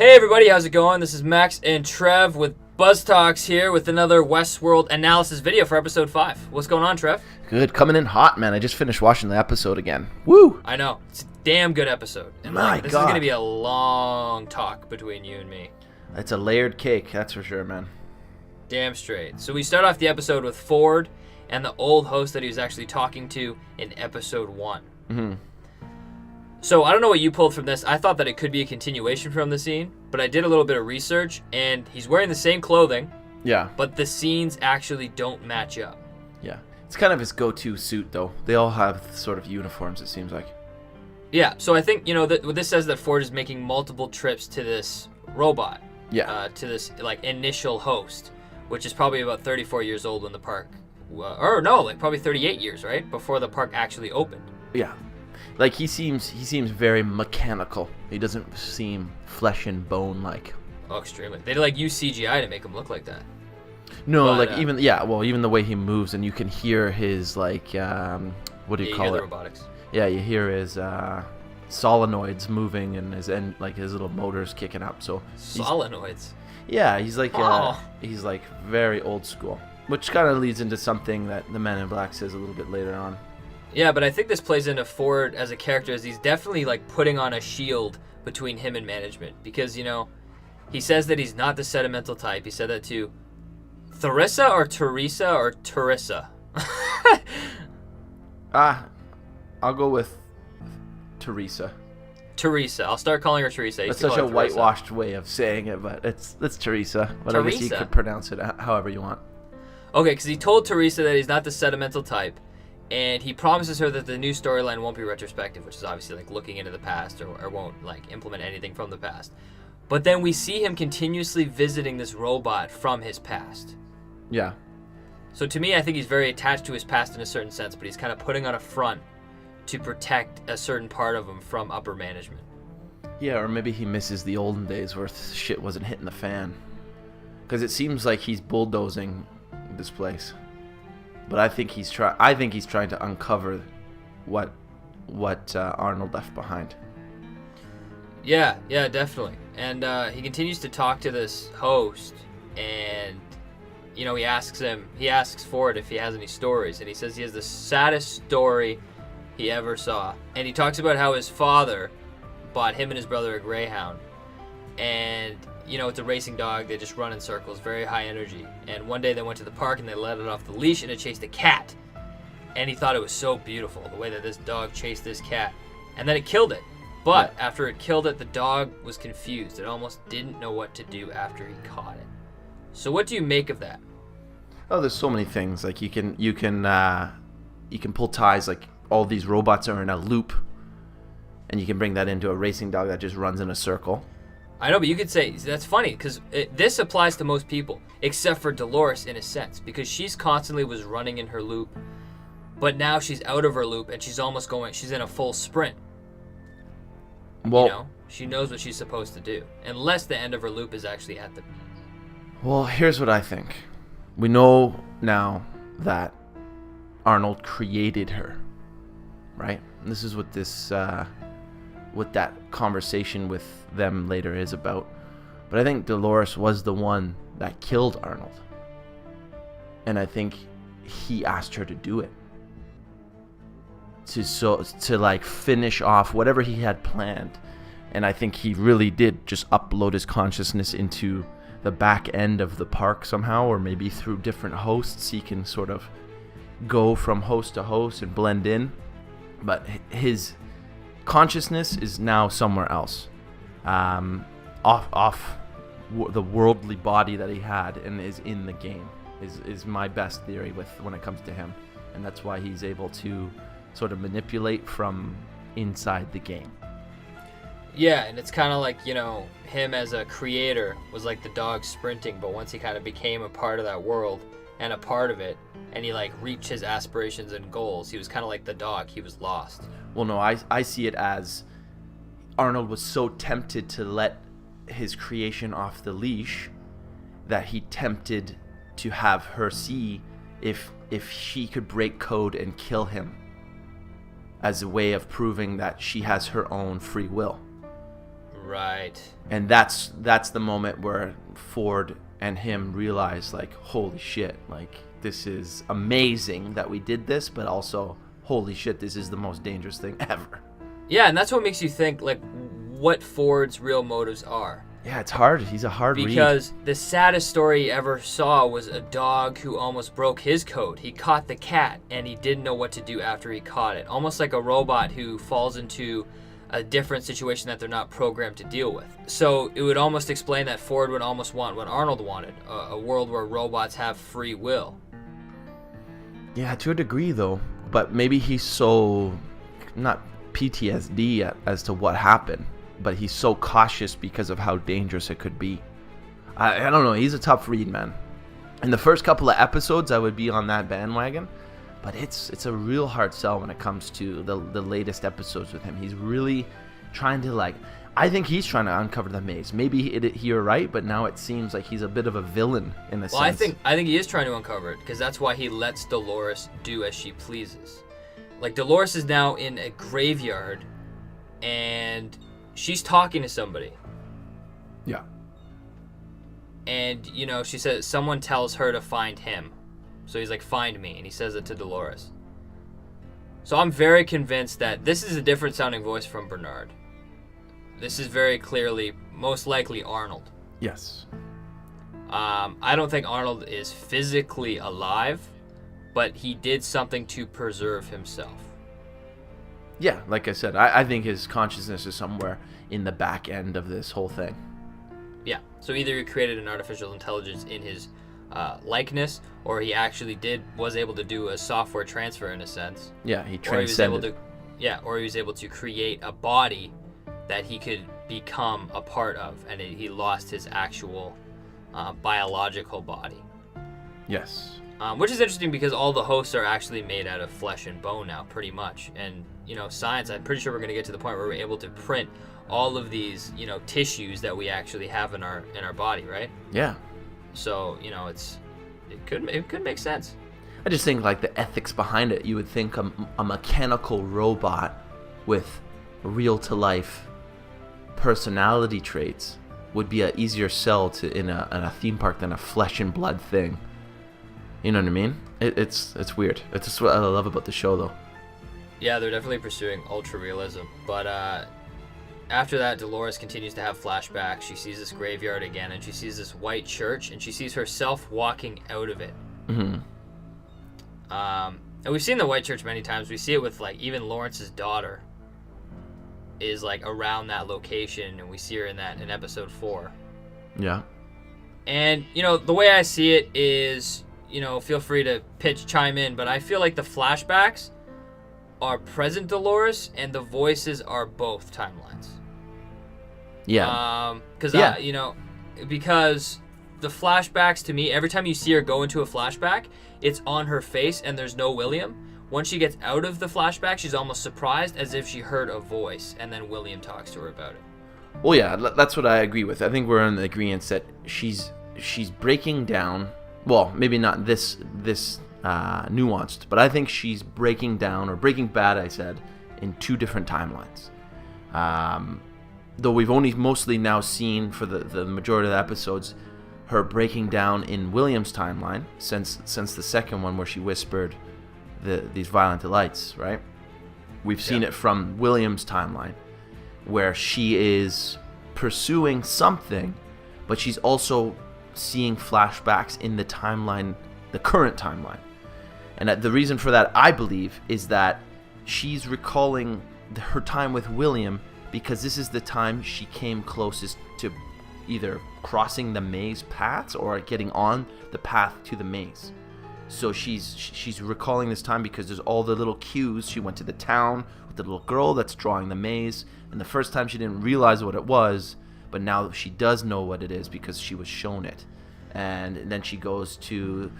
Hey everybody, how's it going? This is Max and Trev with BuzzTox here with another Westworld analysis video for episode 5. What's going on, Trev? Good, coming in hot, man. I just finished watching the episode again. Woo! I know. It's a damn good episode. And this is going to be a long talk between you and me. It's a layered cake, that's for sure, man. Damn straight. So we start off the episode with Ford and the old host that he was actually talking to in episode 1. Mm-hmm. So I don't know what you pulled from this. I thought that it could be a continuation from the scene, but I did a little bit of research, and he's wearing the same clothing. Yeah. But the scenes actually don't match up. Yeah. It's kind of his go-to suit, though. They all have sort of uniforms, it seems like. Yeah, so I think, what this says that Ford is making multiple trips to this robot. Yeah. To this, initial host, which is probably about 34 years old when the park... probably 38 years, right? Before the park actually opened. Yeah. He seems very mechanical. He doesn't seem flesh and bone like. Oh, extremely. They use CGI to make him look like that. No, but, even the way he moves, and you can hear his what do you call it? The robotics. Yeah, you hear his solenoids moving and his little motors kicking up. So solenoids. He's very old school, which kind of leads into something that the Man in Black says a little bit later on. Yeah, but I think this plays into Ford as a character, as he's definitely putting on a shield between him and management, because he says that he's not the sentimental type. He said that to Theresa or Teresa or Teresa. I'll go with Teresa. Teresa. I'll start calling her Teresa. That's such a whitewashed way of saying it, but it's Teresa. But I guess you could pronounce it however you want. Okay, because he told Teresa that he's not the sentimental type. And he promises her that the new storyline won't be retrospective, which is obviously looking into the past or won't implement anything from the past. But then we see him continuously visiting this robot from his past. Yeah. So to me, I think he's very attached to his past in a certain sense, but he's kind of putting on a front to protect a certain part of him from upper management. Yeah, or maybe he misses the olden days where shit wasn't hitting the fan. Because it seems like he's bulldozing this place. But I think he's trying to uncover what Arnold left behind. Yeah, definitely. And he continues to talk to this host, and he asks Ford if he has any stories, and he says he has the saddest story he ever saw. And he talks about how his father bought him and his brother a greyhound, and it's a racing dog. They just run in circles, very high energy. And one day they went to the park and they let it off the leash and it chased a cat. And he thought it was so beautiful, the way that this dog chased this cat. And then it killed it. But after it killed it, the dog was confused. It almost didn't know what to do after he caught it. So what do you make of that? Oh, there's so many things. You can pull ties. All these robots are in a loop, and you can bring that into a racing dog that just runs in a circle. I know, but you could say, that's funny, because this applies to most people, except for Dolores in a sense, because she's constantly was running in her loop, but now she's out of her loop, and she's in a full sprint. Well, she knows what she's supposed to do, unless the end of her loop is actually at the... Well, here's what I think. We know now that Arnold created her, right? And this is what what that conversation with them later is about. But I think Dolores was the one that killed Arnold. And I think he asked her to do it. To finish off whatever he had planned. And I think he really did just upload his consciousness into the back end of the park somehow, or maybe through different hosts he can sort of go from host to host and blend in. But his consciousness is now somewhere else, off the worldly body that he had, and is in the game. Is my best theory when it comes to him, and that's why he's able to sort of manipulate from inside the game. Yeah, and it's kind of him as a creator was like the dog sprinting, but once he kind of became a part of that world and a part of it, and he reached his aspirations and goals, he was kind of like the dog. He was lost. Well, no, I see it as Arnold was so tempted to let his creation off the leash that he tempted to have her see if she could break code and kill him. as a way of proving that she has her own free will. Right. And that's the moment where Ford and him realize, like, holy shit, like, this is amazing that we did this, but also, holy shit, this is the most dangerous thing ever. Yeah, and that's what makes you think, like, what Ford's real motives are. Yeah, it's hard. He's a hard read. Because the saddest story he ever saw was a dog who almost broke his code. He caught the cat, and he didn't know what to do after he caught it. Almost like a robot who falls into a different situation that they're not programmed to deal with. So it would almost explain that Ford would almost want what Arnold wanted, a world where robots have free will. Yeah, to a degree, though. But maybe he's so, not PTSD as to what happened, but he's so cautious because of how dangerous it could be. I don't know. He's a tough read, man. In the first couple of episodes, I would be on that bandwagon, but it's a real hard sell when it comes to the latest episodes with him. He's really trying to, like, I think he's trying to uncover the maze. Maybe you're right, but now it seems like he's a bit of a villain in a sense. Well, I think he is trying to uncover it, because that's why he lets Dolores do as she pleases. Like, Dolores is now in a graveyard, and she's talking to somebody. Yeah. And, you know, she says, someone tells her to find him. So he's like, find me. And he says it to Dolores. So I'm very convinced that this is a different sounding voice from Bernard. This is very clearly, most likely, Arnold. Yes. I don't think Arnold is physically alive, but he did something to preserve himself. Yeah, like I said, I think his consciousness is somewhere in the back end of this whole thing. Yeah, so either he created an artificial intelligence in his likeness, or he actually was able to do a software transfer in a sense. Yeah, he transcended. Or he was able to create a body that he could become a part of, and he lost his actual biological body. Yes. Which is interesting because all the hosts are actually made out of flesh and bone now, pretty much. And, you know, science, I'm pretty sure we're going to get to the point where we're able to print all of these, you know, tissues that we actually have in our body, right? Yeah. So, you know, it could make sense. I just think, like, the ethics behind it, you would think a mechanical robot with real-to-life personality traits would be an easier sell in a theme park than a flesh and blood thing. You know what I mean? It's weird. It's just what I love about the show, though. Yeah, they're definitely pursuing ultra realism. But after that, Dolores continues to have flashbacks. She sees this graveyard again, and she sees this white church, and she sees herself walking out of it. Mm-hmm. And we've seen the white church many times. We see it with, like, even Lawrence's daughter is, like, around that location, and we see her in episode 4. Yeah. And, you know, the way I see it is, you know, feel free to chime in, but I feel like the flashbacks are present Dolores, and the voices are both timelines. Yeah. Because the flashbacks, to me, every time you see her go into a flashback, it's on her face and there's no William. Once she gets out of the flashback, she's almost surprised, as if she heard a voice, and then William talks to her about it. Well, yeah, that's what I agree with. I think we're in the agreement that she's breaking down. Well, maybe not this nuanced, but I think she's breaking down, or Breaking Bad, I said, in 2 different timelines. Though we've only mostly now seen, for the majority of the episodes, her breaking down in William's timeline since the second one where she whispered these violent delights, right? We've seen it from William's timeline, where she is pursuing something, but she's also seeing flashbacks in the timeline, the current timeline. And the reason for that, I believe, is that she's recalling her time with William because this is the time she came closest to either crossing the maze paths or getting on the path to the maze. So she's recalling this time because there's all the little cues. She went to the town with the little girl that's drawing the maze, and the first time she didn't realize what it was, but now she does know what it is because she was shown it. And then she goes to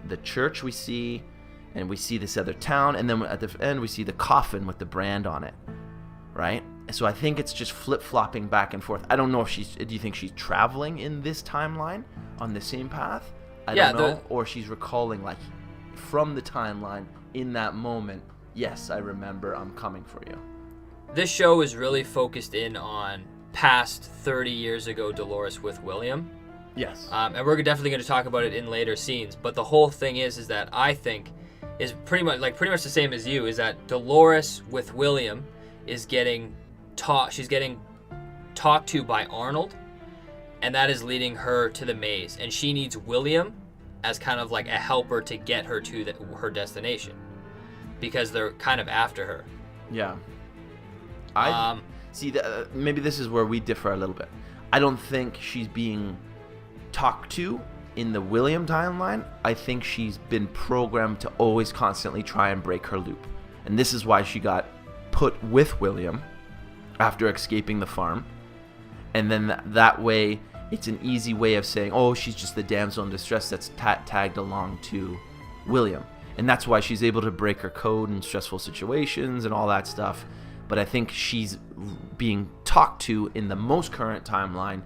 the church we see, and we see this other town, and then at the end we see the coffin with the brand on it, right? So I think it's just flip-flopping back and forth. I don't know if do you think she's traveling in this timeline on the same path? I don't know. Or she's recalling, like, from the timeline in that moment, yes, I remember, I'm coming for you. This show is really focused in on past 30 years ago Dolores with William. Yes. And we're definitely going to talk about it in later scenes. But the whole thing is that I think is pretty much the same as you, is that Dolores with William is getting taught. She's getting talked to by Arnold, and that is leading her to the maze. And she needs William as kind of like a helper to get her to her destination, because they're kind of after her. Yeah. I see. Maybe this is where we differ a little bit. I don't think she's being talked to in the William timeline. I think she's been programmed to always constantly try and break her loop. And this is why she got put with William after escaping the farm. And then that way, it's an easy way of saying, oh, she's just the damsel in distress that's tagged along to William. And that's why she's able to break her code in stressful situations and all that stuff. But I think she's being talked to in the most current timeline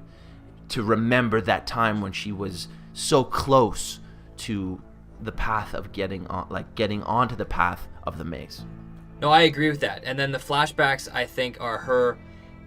to remember that time when she was so close to the path of getting onto the path of the maze. No, I agree with that. And then the flashbacks, I think, are her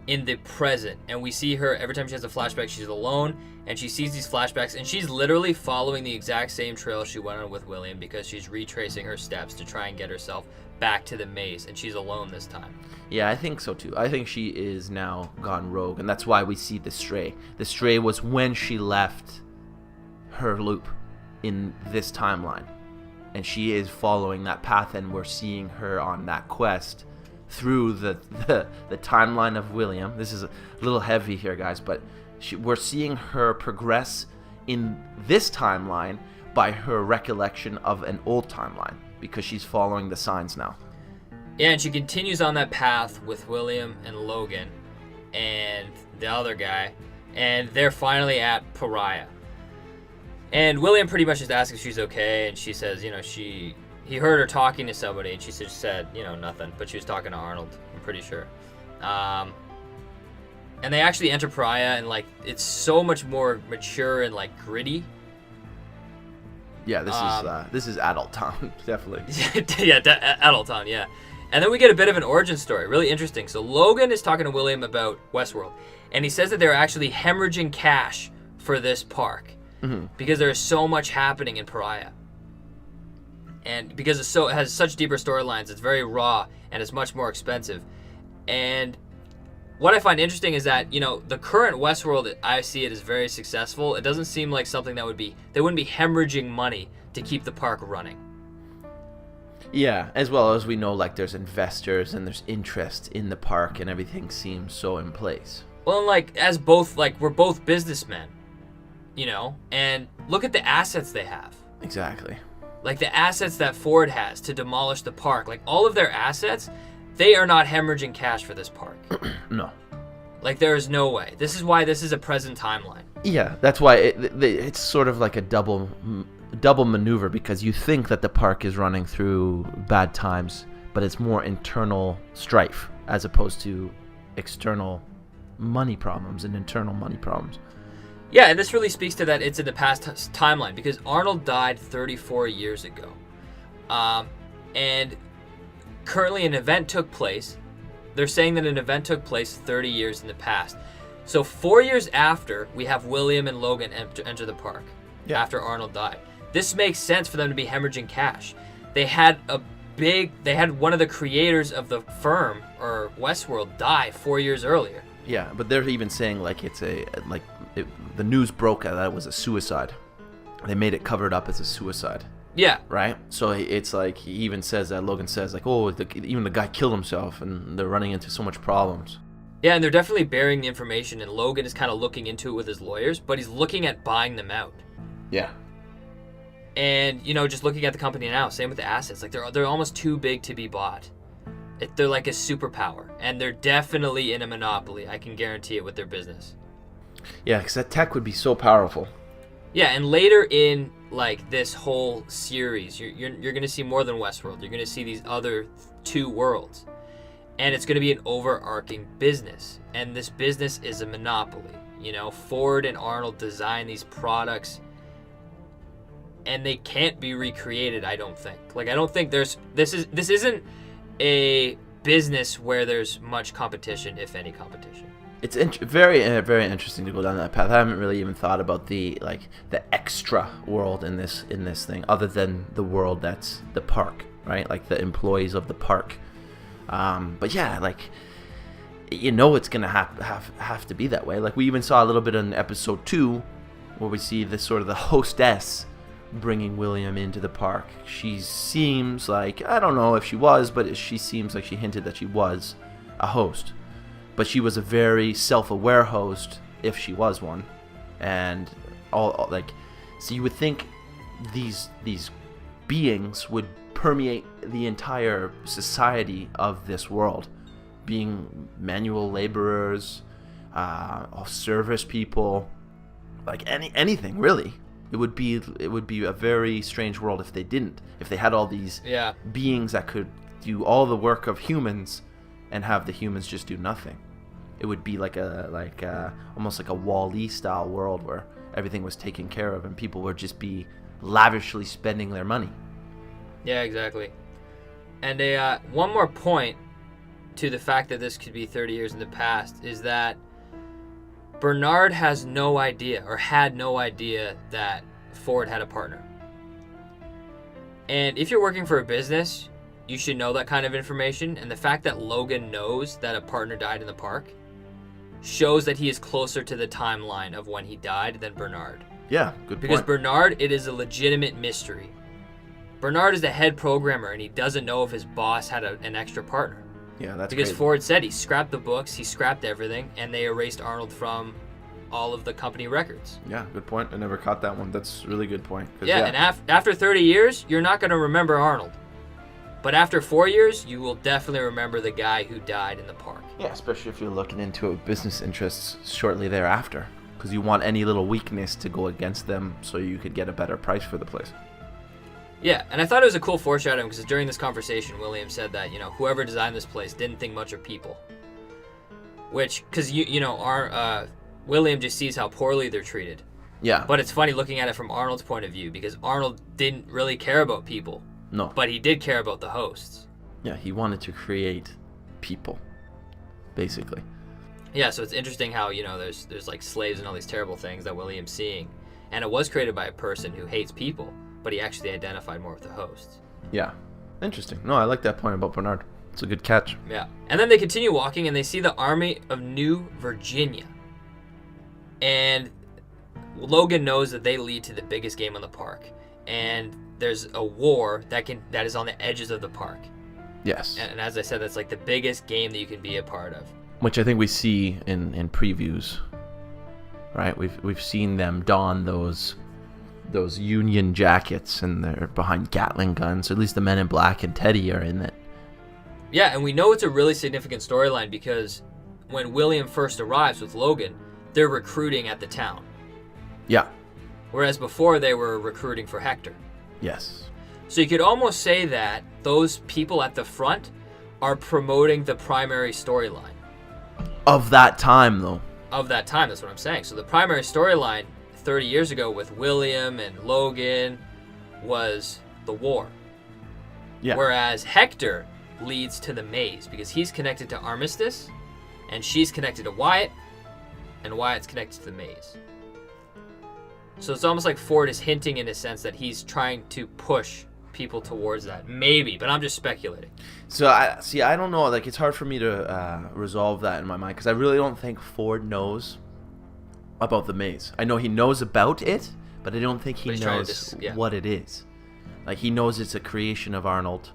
in the present. And we see her every time she has a flashback, she's alone, and she sees these flashbacks, and she's literally following the exact same trail she went on with William, because she's retracing her steps to try and get herself back to the maze, and she's alone this time. Yeah, I think so too. I think she is now gone rogue, and that's why we see the stray. The stray was when she left her loop in this timeline, and she is following that path, and we're seeing her on that quest through the timeline of William. This is a little heavy here, guys, but we're seeing her progress in this timeline by her recollection of an old timeline, because she's following the signs now. Yeah, and she continues on that path with William and Logan and the other guy, and they're finally at Pariah. And William pretty much just asks if she's okay, and she says, he heard her talking to somebody, and she just said, nothing, but she was talking to Arnold, I'm pretty sure. And they actually enter Pariah, and it's so much more mature and gritty. Yeah, this is adult town, definitely. Yeah, adult town, yeah. And then we get a bit of an origin story, really interesting. So Logan is talking to William about Westworld, and he says that they're actually hemorrhaging cash for this park, because there's so much happening in Pariah. And because it has such deeper storylines, it's very raw, and it's much more expensive. And what I find interesting is that, the current Westworld, I see it as very successful. It doesn't seem like something they wouldn't be hemorrhaging money to keep the park running. Yeah, as well as we know, there's investors and there's interest in the park, and everything seems so in place. Well, and we're both businessmen, and look at the assets they have. Exactly. The assets that Ford has to demolish the park, all of their assets, they are not hemorrhaging cash for this park. No. There is no way. This is why this is a present timeline. Yeah, that's why it's sort of like a double maneuver, because you think that the park is running through bad times, but it's more internal strife as opposed to external money problems and internal money problems. Yeah, and this really speaks to that it's in the past timeline, because Arnold died 34 years ago. And currently an event took place. They're saying that an event took place 30 years in the past. So 4 years after, we have William and Logan enter the park, after Arnold died. This makes sense for them to be hemorrhaging cash. They had one of the creators of the firm, or Westworld, die 4 years earlier. Yeah, but they're even saying the news broke that it was a suicide. They made it covered up as a suicide. Yeah. Right? So it's he even says that, Logan says, even the guy killed himself, and they're running into so much problems. Yeah, and they're definitely burying the information, and Logan is kind of looking into it with his lawyers, but he's looking at buying them out. Yeah. And, just looking at the company now, same with the assets. They're almost too big to be bought. They're like a superpower, and they're definitely in a monopoly. I can guarantee it with their business. Yeah, because that tech would be so powerful. Yeah, and later in this whole series, you're going to see more than Westworld. You're going to see these other two worlds, and it's going to be an overarching business. And this business is a monopoly. Ford and Arnold design these products, and they can't be recreated. I don't think. I don't think this isn't a business where there's much competition, if any competition. It's very very interesting to go down that path. I haven't really even thought about the extra world in this thing, other than the world that's the park, right? Like the employees of the park. But yeah, like, it's gonna have to be that way. Like we even saw a little bit in episode 2, where we see this sort of the hostess bringing William into the park. She seems like, I don't know if she was, but she seems like she hinted that she was a host. But she was a very self-aware host, if she was one, and all like, so you would think these beings would permeate the entire society of this world, being manual laborers, service people, like anything really. It would be a very strange world if they didn't. If they had all these beings that could do all the work of humans, and have the humans just do nothing. It would be like almost like a Wall-E style world where everything was taken care of and people would just be lavishly spending their money. Yeah, exactly. And one more point to the fact that this could be 30 years in the past is that Bernard has no idea, or had no idea, that Ford had a partner. And if you're working for a business, you should know that kind of information. And the fact that Logan knows that a partner died in the park shows that he is closer to the timeline of when he died than Bernard. Yeah, good point. Because Bernard, it is a legitimate mystery. Bernard is the head programmer, and he doesn't know if his boss had an extra partner. Yeah, that's because crazy. Ford said he scrapped the books, he scrapped everything, and they erased Arnold from all of the company records. Yeah, good point. I never caught that one. That's a really good point. Yeah, and after 30 years, you're not going to remember Arnold. But after 4 years, you will definitely remember the guy who died in the park. Yeah, especially if you're looking into business interests shortly thereafter, because you want any little weakness to go against them so you could get a better price for the place. Yeah, and I thought it was a cool foreshadowing because during this conversation, William said that, whoever designed this place didn't think much of people. Which, because, William just sees how poorly they're treated. Yeah. But it's funny looking at it from Arnold's point of view, because Arnold didn't really care about people. No. But he did care about the hosts. Yeah, he wanted to create people, basically. Yeah, so it's interesting how, there's like slaves and all these terrible things that William's seeing. And it was created by a person who hates people, but he actually identified more with the hosts. Yeah. Interesting. No, I like that point about Bernard. It's a good catch. Yeah. And then they continue walking, and they see the Army of New Virginia. And Logan knows that they lead to the biggest game in the park. And there's a war that is on the edges of the park. Yes. And as I said, that's like the biggest game that you can be a part of. Which I think we see in previews, right? We've seen them don those Union jackets, and they're behind Gatling guns. Or at least the Men in Black and Teddy are in it. Yeah, and we know it's a really significant storyline because when William first arrives with Logan, they're recruiting at the town. Yeah. Whereas before they were recruiting for Hector. Yes. So you could almost say that those people at the front are promoting the primary storyline. Of that time, though. Of that time, that's what I'm saying. So the primary storyline 30 years ago with William and Logan was the war. Yeah. Whereas Hector leads to the maze because he's connected to Armistice, and she's connected to Wyatt, and Wyatt's connected to the maze. So it's almost like Ford is hinting in a sense that he's trying to push people towards that. Maybe, but I'm just speculating. So I don't know. Like, it's hard for me to resolve that in my mind because I really don't think Ford knows about the maze. I know he knows about it, but I don't think he knows what it is. Like, he knows it's a creation of Arnold.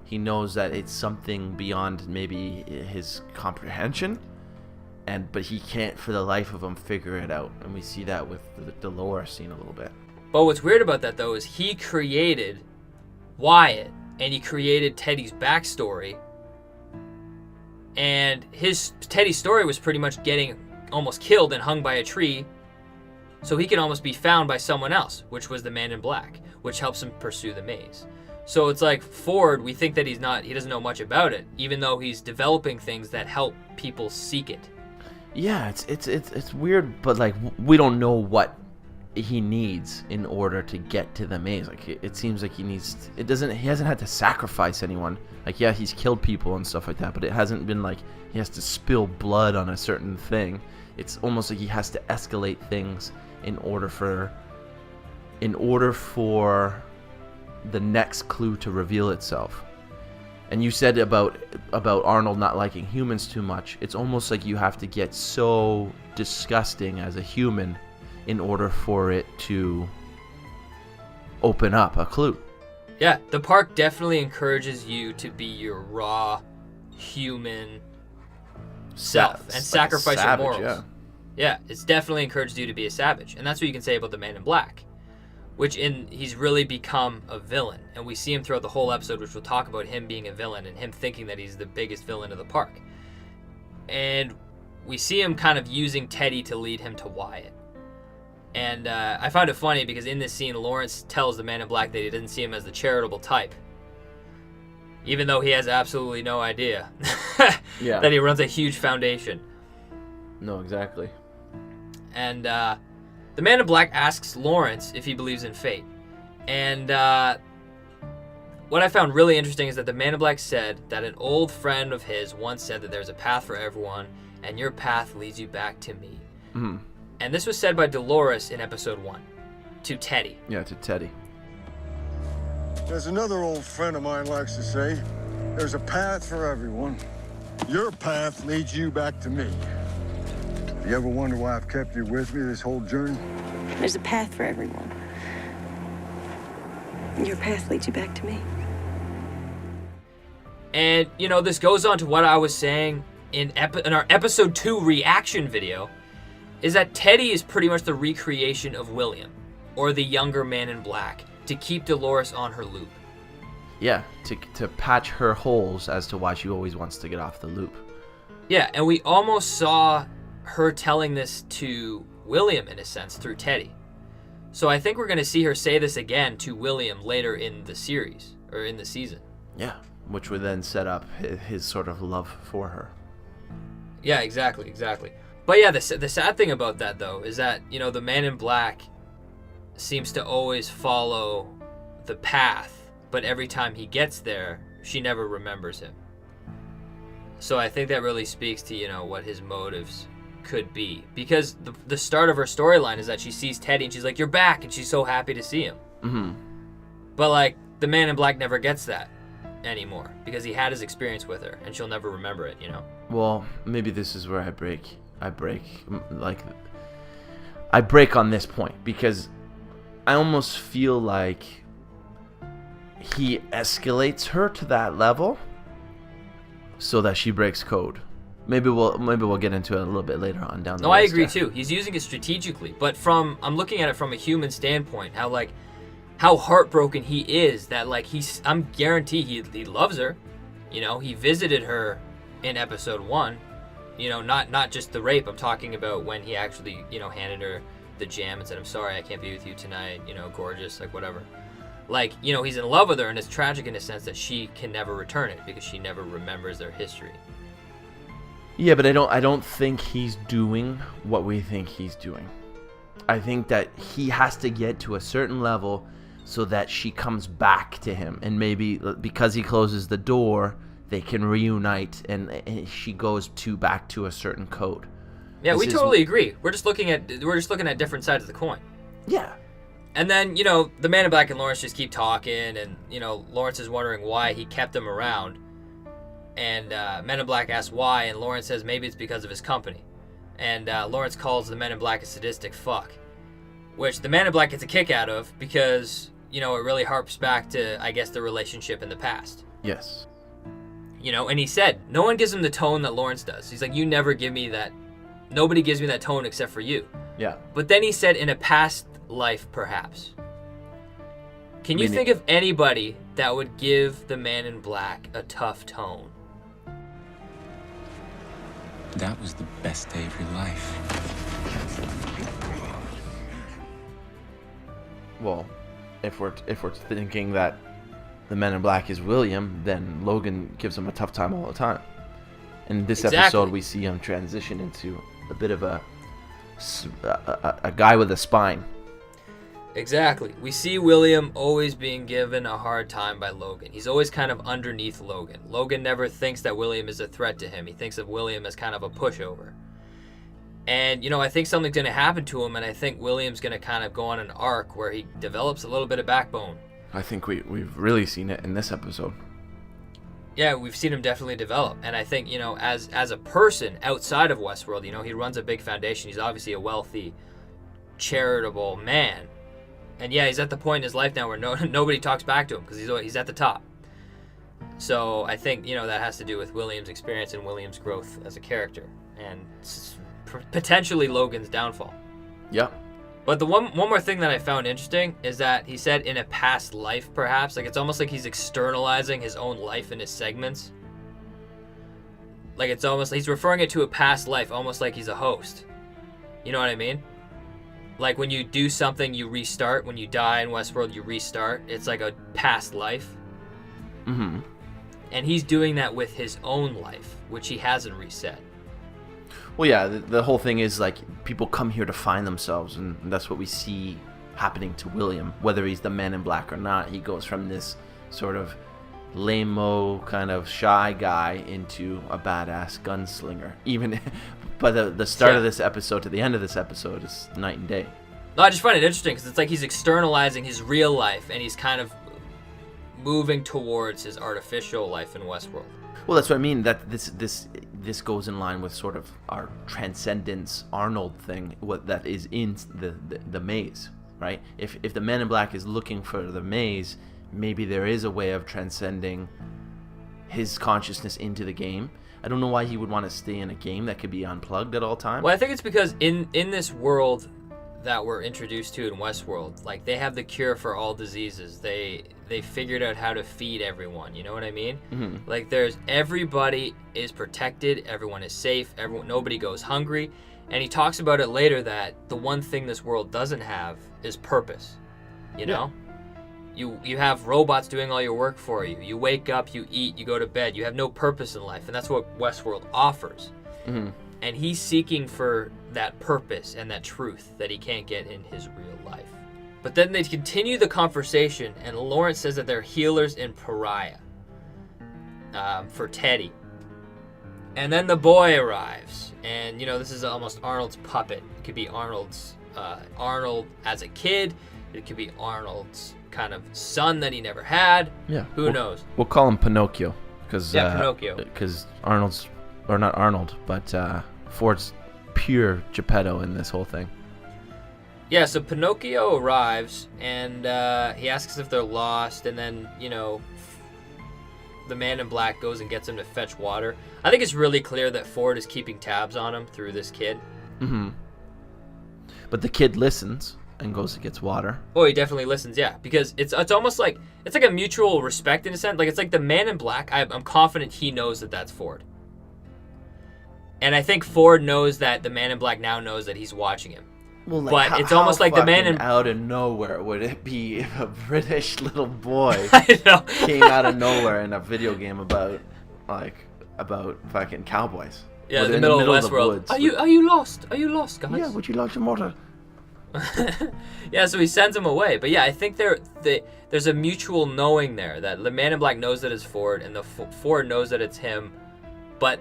He knows that it's something beyond maybe his comprehension. But he can't for the life of him figure it out. And we see that with the Dolores scene a little bit. But what's weird about that, though, is he created Wyatt, and he created Teddy's backstory. And Teddy's story was pretty much getting almost killed and hung by a tree, so he can almost be found by someone else, which was the Man in Black, which helps him pursue the maze. So it's like Ford, we think that he doesn't know much about it, even though he's developing things that help people seek it. Yeah, it's weird, but like we don't know what he needs in order to get to the maze. Like it seems like he hasn't had to sacrifice anyone. Like, yeah, he's killed people and stuff like that, but it hasn't been like he has to spill blood on a certain thing. It's almost like he has to escalate things in order for the next clue to reveal itself. And you said about Arnold not liking humans too much. It's almost like you have to get so disgusting as a human in order for it to open up a clue. Yeah, the park definitely encourages you to be your raw human self and sacrifice savage, your morals. Yeah, it's definitely encouraged you to be a savage. And that's what you can say about the Man in Black, he's really become a villain. And we see him throughout the whole episode, which we'll talk about him being a villain and him thinking that he's the biggest villain of the park. And we see him kind of using Teddy to lead him to Wyatt. And I found it funny because in this scene, Lawrence tells the Man in Black that he doesn't see him as the charitable type, even though he has absolutely no idea that he runs a huge foundation. No, exactly. And the Man in Black asks Lawrence if he believes in fate. And what I found really interesting is that the Man in Black said that an old friend of his once said that there's a path for everyone, and your path leads you back to me. Mm-hmm. And this was said by Dolores in episode 1 to Teddy. Yeah, to Teddy. As another old friend of mine likes to say, there's a path for everyone. Your path leads you back to me. You ever wonder why I've kept you with me this whole journey? There's a path for everyone. Your path leads you back to me. And, this goes on to what I was saying in our episode 2 reaction video, is that Teddy is pretty much the recreation of William, or the younger Man in Black, to keep Dolores on her loop. Yeah, to patch her holes as to why she always wants to get off the loop. Yeah, and we almost saw her telling this to William, in a sense, through Teddy. So I think we're going to see her say this again to William later in the series, or in the season. Yeah, which would then set up his sort of love for her. Yeah, exactly. But yeah, the sad thing about that, though, is that, the Man in Black seems to always follow the path, but every time he gets there, she never remembers him. So I think that really speaks to, what his motives could be. Because the start of her storyline is that she sees Teddy and she's like, you're back, and she's so happy to see him. Mm-hmm. But, the Man in Black never gets that anymore, because he had his experience with her, and she'll never remember it, Well, maybe this is where I break on this point, because I almost feel like he escalates her to that level so that she breaks code. Maybe we'll get into it a little bit later on down the list. No, I agree too. He's using it strategically, but I'm looking at it from a human standpoint, how heartbroken he is that I'm guaranteed he loves her. He visited her in episode 1. Not just the rape. I'm talking about when he actually, handed her the jam and said, I'm sorry, I can't be with you tonight, gorgeous, whatever. He's in love with her, and it's tragic in a sense that she can never return it because she never remembers their history. Yeah, but I don't think he's doing what we think he's doing. I think that he has to get to a certain level so that she comes back to him, and maybe because he closes the door, they can reunite, and she goes back to a certain code. Yeah, we totally agree. We're just looking at different sides of the coin. Yeah. And then, the Man in Black and Lawrence just keep talking, and, Lawrence is wondering why he kept him around. And Man in Black asks why, and Lawrence says maybe it's because of his company. And Lawrence calls the Men in Black a sadistic fuck, which the Man in Black gets a kick out of because, it really harps back to, I guess, the relationship in the past. Yes. And he said, no one gives him the tone that Lawrence does. He's like, you never give me that. Nobody gives me that tone except for you. Yeah. But then he said, in a past life, perhaps. Can you think of anybody that would give the Man in Black a tough tone? That was the best day of your life. Well, if we're thinking that the Man in Black is William, then Logan gives him a tough time all the time. In this episode, we see him transition into a bit of a guy with a spine. Exactly. We see William always being given a hard time by Logan. He's always kind of underneath Logan. Logan never thinks that William is a threat to him. He thinks of William as kind of a pushover. And, you know, I think something's going to happen to him, and I think William's going to kind of go on an arc where he develops a little bit of backbone. I think we've really seen it in this episode. Yeah, we've seen him definitely develop. And I think, you know, as a person outside of Westworld, you know, he runs a big foundation. He's obviously a wealthy, charitable man. And yeah, he's at the point in his life now where nobody talks back to him because he's at the top. So I think, you know, that has to do with William's experience and William's growth as a character. And potentially Logan's downfall. Yeah. But the one more thing that I found interesting is that he said in a past life, perhaps. Like, it's almost like he's externalizing his own life in his segments. Like, it's almost, he's referring it to a past life, almost like he's a host. You know what I mean? Like, when you do something, you restart. When you die in Westworld, you restart. It's like a past life. Mm-hmm. And he's doing that with his own life, which he hasn't reset. Well, yeah, the whole thing is, like, people come here to find themselves, and that's what we see happening to William. Whether he's the Man in Black or not, he goes from this sort of lame-o, kind of shy guy into a badass gunslinger. Even by the start of this episode to the end of this episode is night and day. No, I just find it interesting because it's like he's externalizing his real life, and he's kind of moving towards his artificial life in Westworld. Well, that's what I mean. That this goes in line with sort of our transcendence Arnold thing. What that is in the maze, right? If the Man in Black is looking for the maze, maybe there is a way of transcending his consciousness into the game. I don't know why he would want to stay in a game that could be unplugged at all times. Well, I think it's because in this world that we're introduced to in Westworld, like, they have the cure for all diseases. They figured out how to feed everyone. You know what I mean? Mm-hmm. Like, everybody is protected, everyone is safe, nobody goes hungry. And he talks about it later that the one thing this world doesn't have is purpose. You know? You have robots doing all your work for you. You wake up, you eat, you go to bed. You have no purpose in life, and that's what Westworld offers. Mm-hmm. And he's seeking for that purpose and that truth that he can't get in his real life. But then they continue the conversation, and Lawrence says that they're healers in Pariah for Teddy. And then the boy arrives, and, you know, this is almost Arnold's puppet. It could be Arnold as a kid. It could be Arnold's kind of son that he never had. Yeah. Who knows? We'll call him Pinocchio because Pinocchio. Because Arnold's, or not Arnold, but Ford's pure Geppetto in this whole thing. Yeah, so Pinocchio arrives, and he asks if they're lost, and then, you know, the Man in Black goes and gets him to fetch water. I think it's really clear that Ford is keeping tabs on him through this kid. Mm-hmm. But the kid listens and goes and gets water. Oh, he definitely listens, yeah, because it's almost like, it's like a mutual respect in a sense. Like, it's like the Man in Black, I'm confident he knows that that's Ford. And I think Ford knows that the Man in Black now knows that he's watching him. Well, like, but it's almost like the Man in out of nowhere would it be if a British little boy I know. came out of nowhere in a video game about fucking cowboys? Yeah, in the middle of Westworld. Are you lost? Are you lost, guys? Yeah, would you like some water? Yeah, so he sends him away. But yeah, I think there's a mutual knowing there that the Man in Black knows that it's Ford, and the Ford knows that it's him. But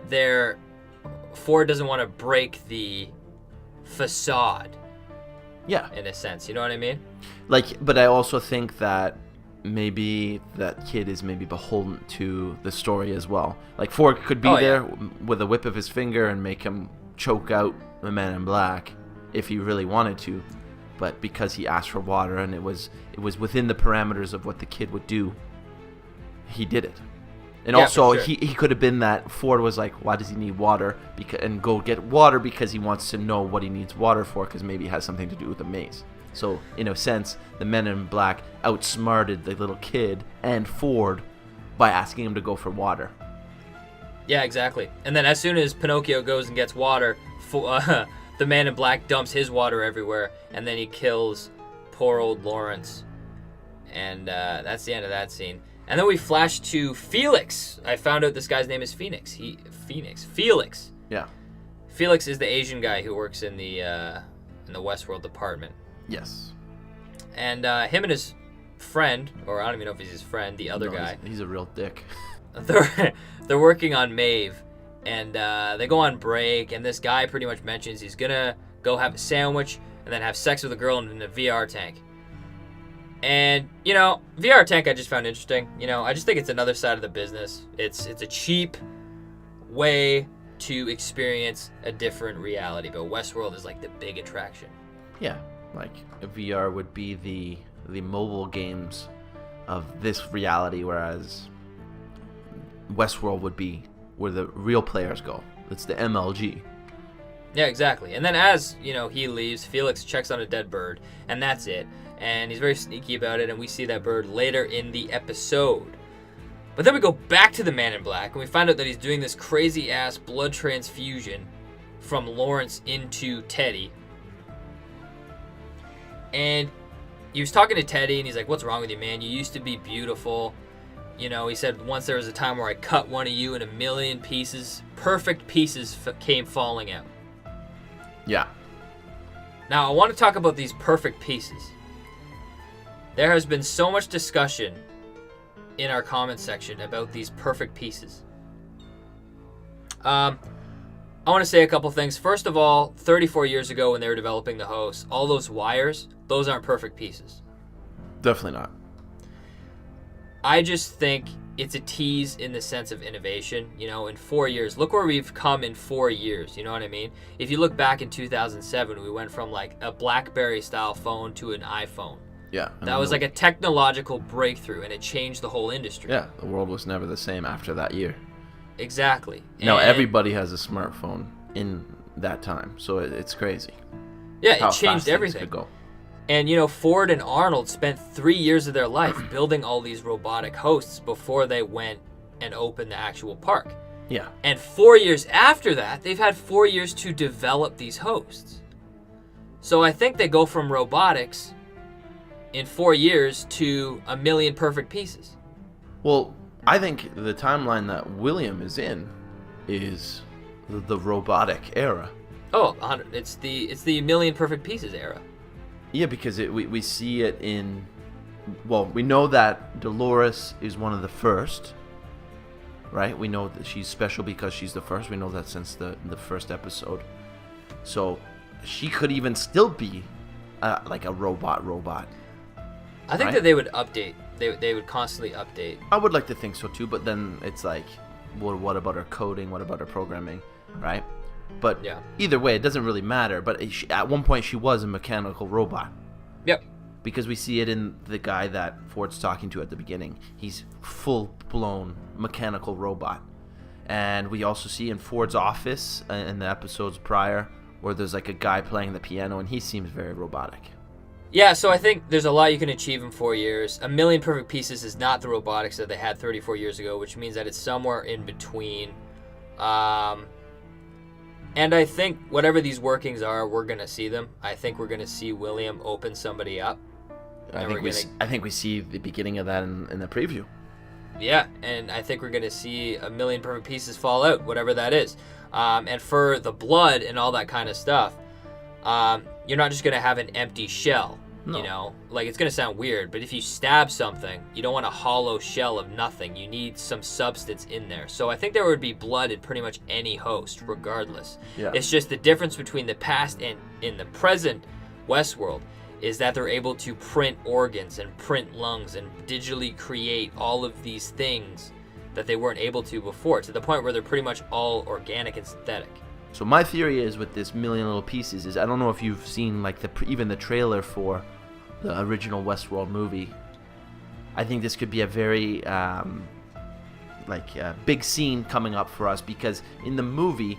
Ford doesn't want to break the facade. Yeah. In a sense, you know what I mean? Like, but I also think that maybe that kid is maybe beholden to the story as well. Like, Ford could be there with a whip of his finger and make him choke out the Man in Black if he really wanted to. But because he asked for water and it was within the parameters of what the kid would do, he did it. And also, sure, he could have been that Ford was like, why does he need water? And go get water because he wants to know what he needs water for, because maybe it has something to do with the maze. So, in a sense, the Men in Black outsmarted the little kid and Ford by asking him to go for water. Yeah, exactly. And then as soon as Pinocchio goes and gets water, the Man in Black dumps his water everywhere, and then he kills poor old Lawrence. And that's the end of that scene. And then we flash to Felix. I found out this guy's name is Felix. Yeah. Felix is the Asian guy who works in the Westworld department. Yes. And him and his friend, or I don't even know if he's his friend, the other guy. He's a real dick. They're working on Maeve, and they go on break, and this guy pretty much mentions he's gonna go have a sandwich and then have sex with a girl in a VR tank. And, you know, VR tank I just found interesting. You know, I just think it's another side of the business. It's a cheap way to experience a different reality, but Westworld is like the big attraction. Yeah, like VR would be the mobile games of this reality, whereas Westworld would be where the real players go. It's the MLG. Yeah, exactly. And then as, you know, he leaves, Felix checks on a dead bird, and that's it. And he's very sneaky about it, and we see that bird later in the episode. But then we go back to the Man in Black, and we find out that he's doing this crazy-ass blood transfusion from Lawrence into Teddy. And he was talking to Teddy, and he's like, "What's wrong with you, man? You used to be beautiful." You know, he said, "Once there was a time where I cut one of you in a million pieces. Perfect pieces came falling out." Yeah. Now, I want to talk about these perfect pieces. There has been so much discussion in our comment section about these perfect pieces. I want to say a couple things. First of all, 34 years ago when they were developing the host, all those wires, those aren't perfect pieces. Definitely not. I just think it's a tease in the sense of innovation. You know, in 4 years, look where we've come in 4 years. You know what I mean? If you look back in 2007, we went from like a BlackBerry style phone to an iPhone. Yeah. That was like a technological breakthrough, and it changed the whole industry. Yeah, the world was never the same after that year. Exactly. Now And everybody has a smartphone in that time, so it's crazy. Yeah, how it fast changed things everything. could go. And, you know, Ford and Arnold spent 3 years of their life building all these robotic hosts before they went and opened the actual park. Yeah. And 4 years after that, they've had 4 years to develop these hosts. So I think they go from robotics in 4 years to a million perfect pieces. Well, I think the timeline that William is in is the robotic era. Oh, 100. It's the million perfect pieces era. Yeah, because we see it in... Well, we know that Dolores is one of the first, right? We know that she's special because she's the first. We know that since the first episode. So she could even still be like a robot. I think Right? that they would update. They would constantly update. I would like to think so too, but then it's like, well, what about her coding? What about her programming, right? But Yeah. either way, it doesn't really matter. But at one point, she was a mechanical robot. Yep. Because we see it in the guy that Ford's talking to at the beginning. He's full-blown mechanical robot. And we also see in Ford's office in the episodes prior where there's like a guy playing the piano, and he seems very robotic. Yeah, so I think there's a lot you can achieve in 4 years. A million perfect pieces is not the robotics that they had 34 years ago, which means that it's somewhere in between. And I think whatever these workings are, we're going to see them. I think we're going to see William open somebody up. I think we see the beginning of that in the preview. Yeah, and I think we're going to see a million perfect pieces fall out, whatever that is. And for the blood and all that kind of stuff, you're not just going to have an empty shell. No. You know, like, it's going to sound weird, but if you stab something, you don't want a hollow shell of nothing. You need some substance in there. So I think there would be blood in pretty much any host, regardless. Yeah. It's just the difference between the past and in the present Westworld is that they're able to print organs and print lungs and digitally create all of these things that they weren't able to before, to the point where they're pretty much all organic and synthetic. So my theory is with this million little pieces is, I don't know if you've seen like even the trailer for the original Westworld movie. I think this could be a very big scene coming up for us, because in the movie,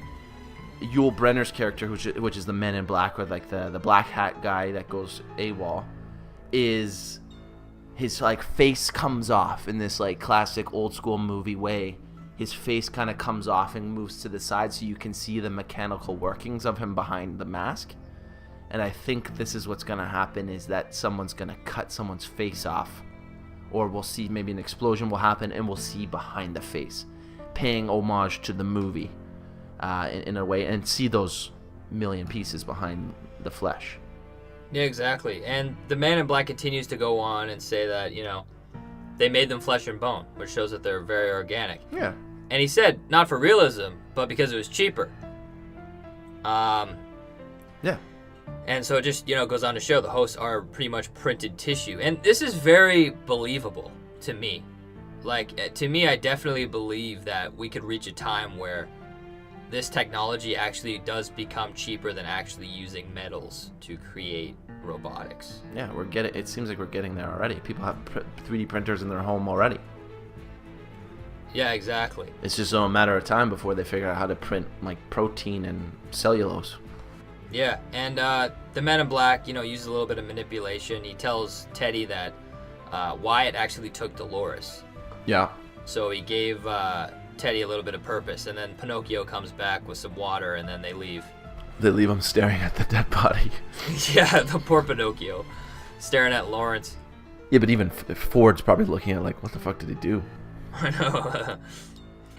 Yul Brynner's character, which is the Men in Black, or like the black hat guy that goes AWOL, is his like face comes off in this like classic old school movie way. His face kind of comes off and moves to the side so you can see the mechanical workings of him behind the mask. And I think this is what's going to happen, is that someone's going to cut someone's face off. Or we'll see maybe an explosion will happen and we'll see behind the face, paying homage to the movie in a way, and see those million pieces behind the flesh. Yeah, exactly. And the Man in Black continues to go on and say that, they made them flesh and bone, which shows that they're very organic. Yeah. And he said, not for realism, but because it was cheaper. Yeah. And so it just, goes on to show the hosts are pretty much printed tissue. And this is very believable to me. Like, to me, I definitely believe that we could reach a time where this technology actually does become cheaper than actually using metals to create robotics. Yeah, it seems like we're getting there already. People have 3D printers in their home already. Yeah, exactly. It's just a matter of time before they figure out how to print like protein and cellulose. Yeah, and the Man in Black, uses a little bit of manipulation. He tells Teddy that Wyatt actually took Dolores. Yeah. So he gave Teddy a little bit of purpose, and then Pinocchio comes back with some water, and then they leave. They leave him staring at the dead body. Yeah, the poor Pinocchio, staring at Lawrence. Yeah, but even Ford's probably looking at like, what the fuck did he do? I know.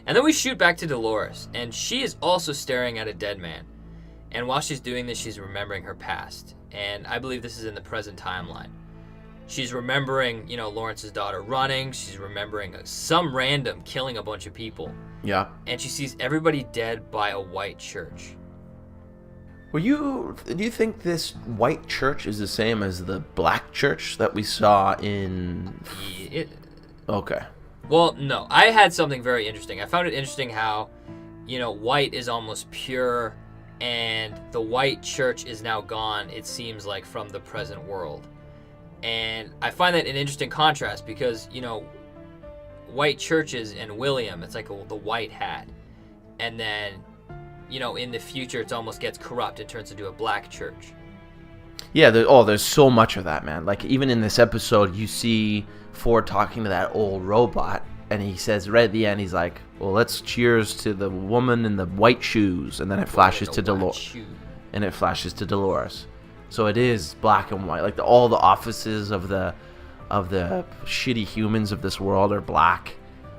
And then we shoot back to Dolores, and she is also staring at a dead man. And while she's doing this, she's remembering her past. And I believe this is in the present timeline. She's remembering, Lawrence's daughter running. She's remembering some random killing a bunch of people. Yeah. And she sees everybody dead by a white church. Do you think this white church is the same as the black church that we saw in... Okay. Well, no. I had something very interesting. I found it interesting how, white is almost pure, and the white church is now gone, it seems like, from the present world. And I find that an interesting contrast because, white churches and William, it's like the white hat. And then, in the future, it almost gets corrupt and turns into a black church. Yeah, there's so much of that, man. Like, even in this episode, you see Ford talking to that old robot, and he says right at the end, he's like, well, let's cheers to the woman in the white shoes. And then it flashes to Dolores. And it flashes to Dolores. So it is black and white. Like all the offices of the shitty humans of this world are black,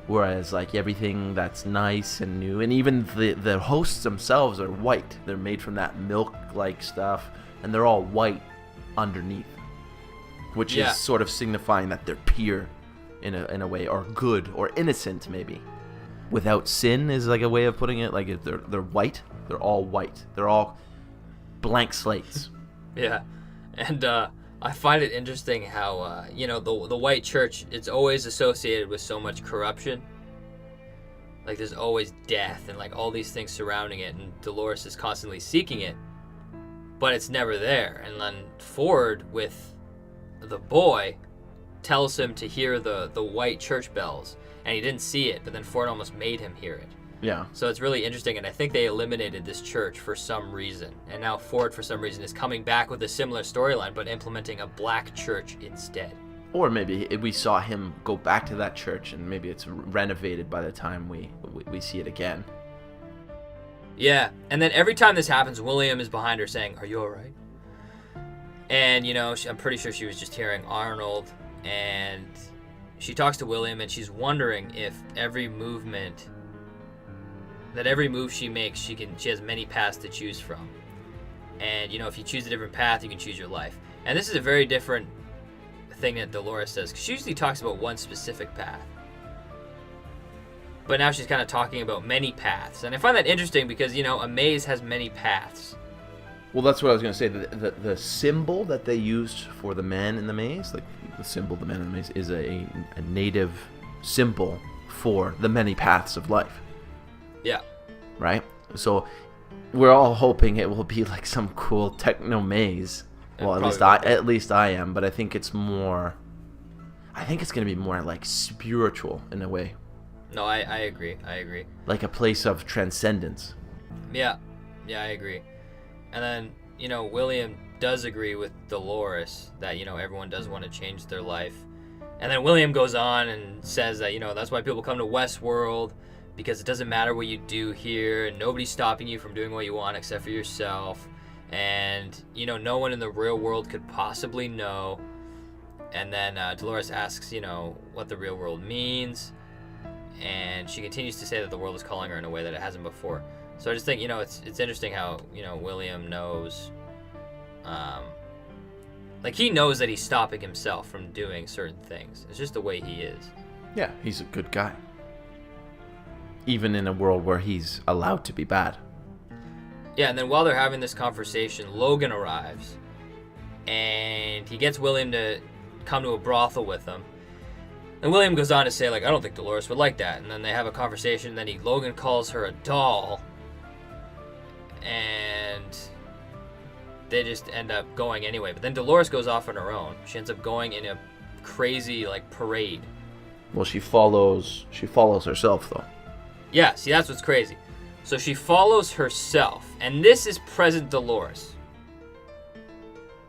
whereas like everything that's nice and new, and even the hosts themselves are white. They're made from that milk-like stuff, and they're all white underneath, which is sort of signifying that they're pure in a way, or good, or innocent maybe. Without sin is like a way of putting it. Like if they're white, they're all white. They're all blank slates. Yeah, and I find it interesting how, the white church, it's always associated with so much corruption. Like, there's always death and, like, all these things surrounding it, and Dolores is constantly seeking it, but it's never there. And then Ford, with the boy, tells him to hear the white church bells, and he didn't see it, but then Ford almost made him hear it. Yeah. So it's really interesting, and I think they eliminated this church for some reason. And now Ford, for some reason, is coming back with a similar storyline, but implementing a black church instead. Or maybe we saw him go back to that church, and maybe it's renovated by the time we see it again. Yeah, and then every time this happens, William is behind her saying, "Are you all right?" And, I'm pretty sure she was just hearing Arnold, and she talks to William, and she's wondering if every move she makes, she has many paths to choose from. And, if you choose a different path, you can choose your life. And this is a very different thing that Dolores says, because she usually talks about one specific path. But now she's kind of talking about many paths. And I find that interesting because, a maze has many paths. Well, that's what I was going to say. The symbol that they used for the man in the maze, like the symbol of the man in the maze, is a native symbol for the many paths of life. Yeah. Right? So we're all hoping it will be like some cool techno maze. Well, at least I am, but I think it's going to be more like spiritual in a way. No, I agree. Like a place of transcendence. Yeah, I agree. And then, William does agree with Dolores that, everyone does want to change their life. And then William goes on and says that, that's why people come to Westworld, because it doesn't matter what you do here, and nobody's stopping you from doing what you want except for yourself. And, no one in the real world could possibly know. And then Dolores asks, what the real world means. And she continues to say that the world is calling her in a way that it hasn't before. So I just think, it's interesting how, William knows Like, he knows that he's stopping himself from doing certain things. It's just the way he is. Yeah, he's a good guy. Even in a world where he's allowed to be bad. Yeah, and then while they're having this conversation, Logan arrives. And he gets William to come to a brothel with him. And William goes on to say, like, I don't think Dolores would like that. And then they have a conversation. And then Logan calls her a doll. And they just end up going anyway. But then Dolores goes off on her own. She ends up going in a crazy, like, parade. Well, she follows herself, though. Yeah, see, that's what's crazy. So she follows herself. And this is present Dolores.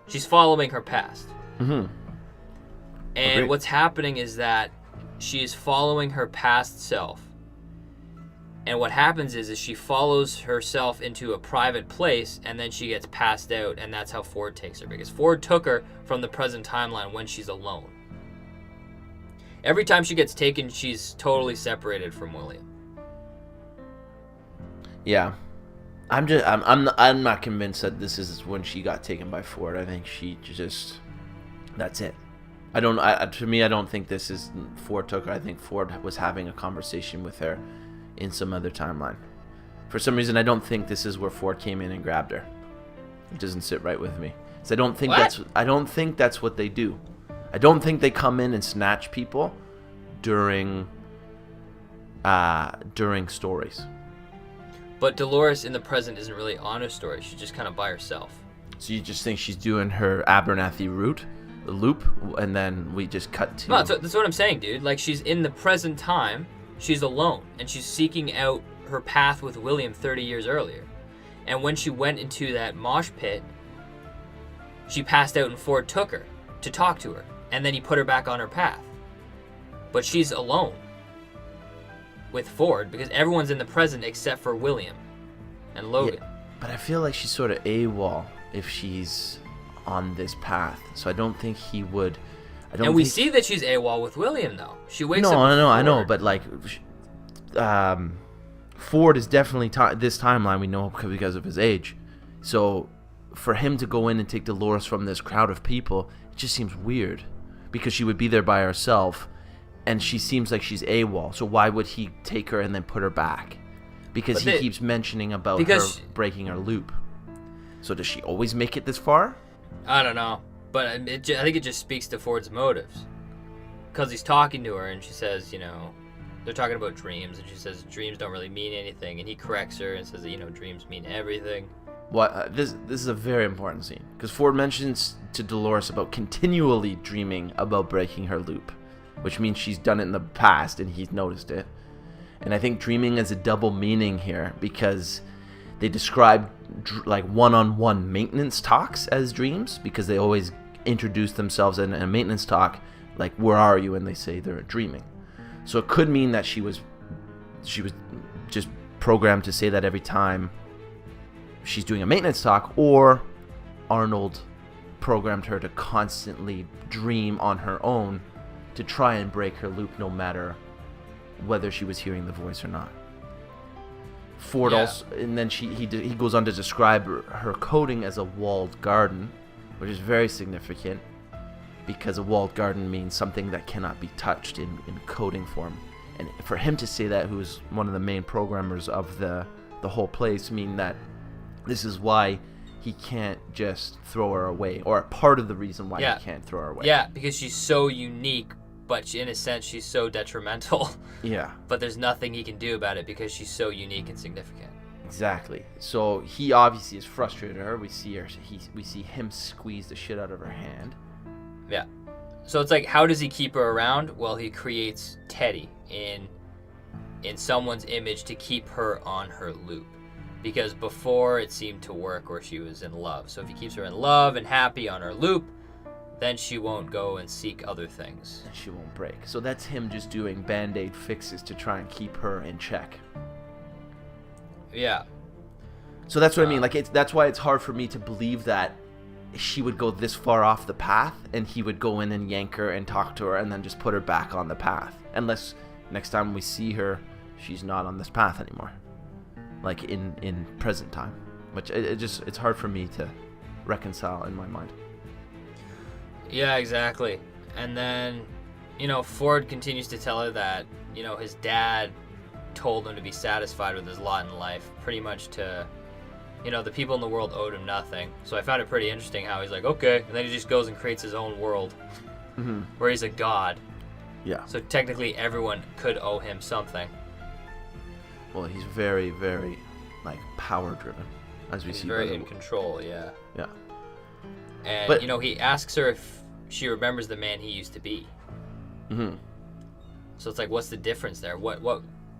She's following her past. Mm-hmm. And Agreed. what's happening is that she is following her past self. And what happens is she follows herself into a private place, and then she gets passed out, and that's how Ford takes her. Because Ford took her from the present timeline when she's alone. Every time she gets taken, she's totally separated from William. Yeah. I'm not convinced that this is when she got taken by Ford. I think she just, that's it. To me, I don't think this is Ford took her. I think Ford was having a conversation with her in some other timeline. For some reason, I don't think this is where Ford came in and grabbed her. It doesn't sit right with me. So I don't think that's what they do. I don't think they come in and snatch people during stories. But Dolores in the present isn't really on her story. She's just kind of by herself. So you just think she's doing her Abernathy loop, and then we just cut to... No, that's what I'm saying, dude. Like, she's in the present time, she's alone, and she's seeking out her path with William 30 years earlier. And when she went into that mosh pit, she passed out and Ford took her to talk to her, and then he put her back on her path. But she's alone with Ford because everyone's in the present except for William and Logan. Yeah, but I feel like she's sort of AWOL if she's on this path. So I don't think he would... And we see that she's AWOL with William, though. She wakes up. No, I know, but like, Ford is definitely this timeline we know because of his age. So for him to go in and take Dolores from this crowd of people, it just seems weird because she would be there by herself, and she seems like she's AWOL. So why would he take her and then put her back? Because he keeps mentioning about her breaking her loop. So does she always make it this far? I don't know. But I think it just speaks to Ford's motives. Because he's talking to her and she says, they're talking about dreams. And she says dreams don't really mean anything. And he corrects her and says that, dreams mean everything. This is a very important scene. Because Ford mentions to Dolores about continually dreaming about breaking her loop. Which means she's done it in the past and he's noticed it. And I think dreaming has a double meaning here. Because they describe like one-on-one maintenance talks as dreams. Because they always introduce themselves in a maintenance talk like, where are you? And they say they're dreaming. So it could mean that she was just programmed to say that every time she's doing a maintenance talk, or Arnold programmed her to constantly dream on her own to try and break her loop no matter whether she was hearing the voice or not. Ford also, and then he goes on to describe her coding as a walled garden, which is very significant because a walled garden means something that cannot be touched in coding form. And for him to say that, who's one of the main programmers of the whole place, mean that this is why he can't just throw her away, or part of the reason why he can't throw her away. Yeah, because she's so unique, but in a sense she's so detrimental. Yeah. But there's nothing he can do about it because she's so unique and significant. Exactly. So he obviously is frustrated at her. We see him squeeze the shit out of her hand. Yeah. So it's like, how does he keep her around? Well, he creates Teddy in someone's image to keep her on her loop. Because before it seemed to work where she was in love. So if he keeps her in love and happy on her loop, then she won't go and seek other things. And she won't break. So that's him just doing band-aid fixes to try and keep her in check. Yeah. So that's what I mean. Like, that's why it's hard for me to believe that she would go this far off the path and he would go in and yank her and talk to her and then just put her back on the path. Unless next time we see her, she's not on this path anymore. Like in present time. Which it's hard for me to reconcile in my mind. Yeah, exactly. And then, Ford continues to tell her that, his dad told him to be satisfied with his lot in life, pretty much to, the people in the world owed him nothing. So I found it pretty interesting how he's like, okay, and then he just goes and creates his own world where he's a god. Yeah. So technically everyone could owe him something. Well, he's very, very, power driven, as we He's see. very in control, yeah. Yeah. And, But- he asks her if she remembers the man he used to be. Mm-hmm. So it's like, what's the difference there? What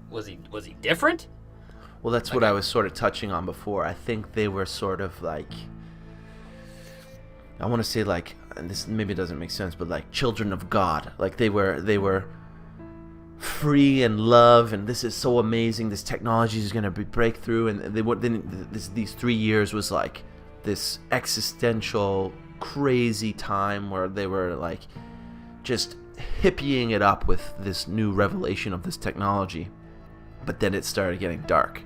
was he different? Well, that's what I was sort of touching on before. I think they were sort of I want to say and this maybe doesn't make sense, but children of God. They were free and love, and this is so amazing. This technology is going to be breakthrough, and these 3 years was this existential, crazy time where they were just hippieing it up with this new revelation of this technology. But then it started getting dark.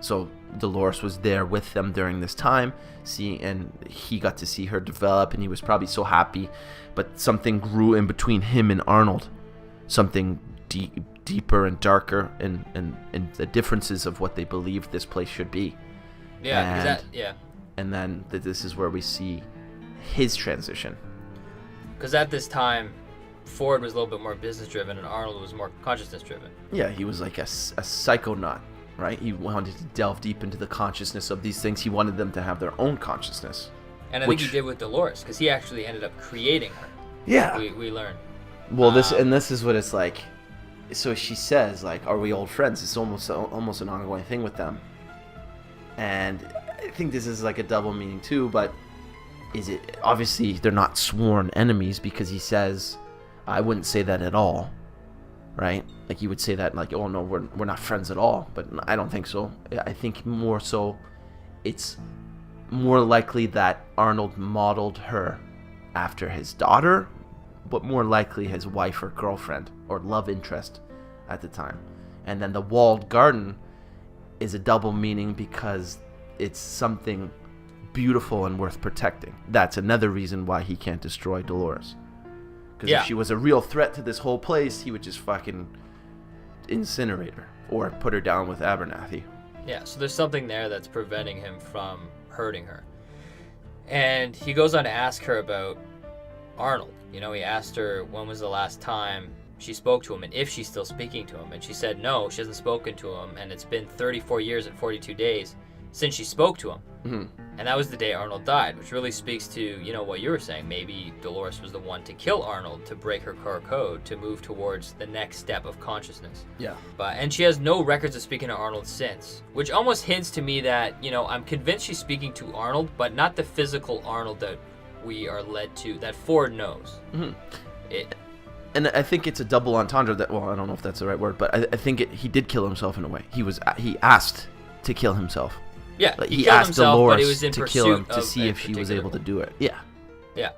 So Dolores was there with them during this time, and he got to see her develop, and he was probably so happy. But something grew in between him and Arnold, something deeper and darker, and the differences of what they believed this place should be. Yeah, and, And then this is where we see his transition. Because at this time, Ford was a little bit more business-driven, and Arnold was more consciousness-driven. Yeah, he was like a psychonaut, right? He wanted to delve deep into the consciousness of these things. He wanted them to have their own consciousness. And I think he did with Dolores, because he actually ended up creating her. Yeah. We learned. Well, this is what it's like. So she says, are we old friends? It's almost an ongoing thing with them. And I think this is a double meaning too, but is it, obviously they're not sworn enemies, because he says, I wouldn't say that at all, right? You would say that oh no, we're not friends at all, but I don't think so. I think more so it's more likely that Arnold modeled her after his daughter, but more likely his wife or girlfriend or love interest at the time. And then the walled garden is a double meaning because it's something beautiful and worth protecting. That's another reason why he can't destroy Dolores. Because if she was a real threat to this whole place, he would just fucking incinerate her or put her down with Abernathy. Yeah, so there's something there that's preventing him from hurting her. And he goes on to ask her about Arnold. He asked her when was the last time she spoke to him and if she's still speaking to him. And she said no, she hasn't spoken to him, and it's been 34 years and 42 days since she spoke to him. Mm-hmm. And that was the day Arnold died, which really speaks to, what you were saying. Maybe Dolores was the one to kill Arnold, to break her core code, to move towards the next step of consciousness. Yeah. And she has no records of speaking to Arnold since, which almost hints to me that, I'm convinced she's speaking to Arnold, but not the physical Arnold that we are led to, that Ford knows. Mm-hmm. And I think it's a double entendre that, well, I don't know if that's the right word, but I think he did kill himself in a way. He asked to kill himself. Yeah, he asked himself, Dolores but it was in to kill him to see if she was able one. to do it. Yeah. Yeah.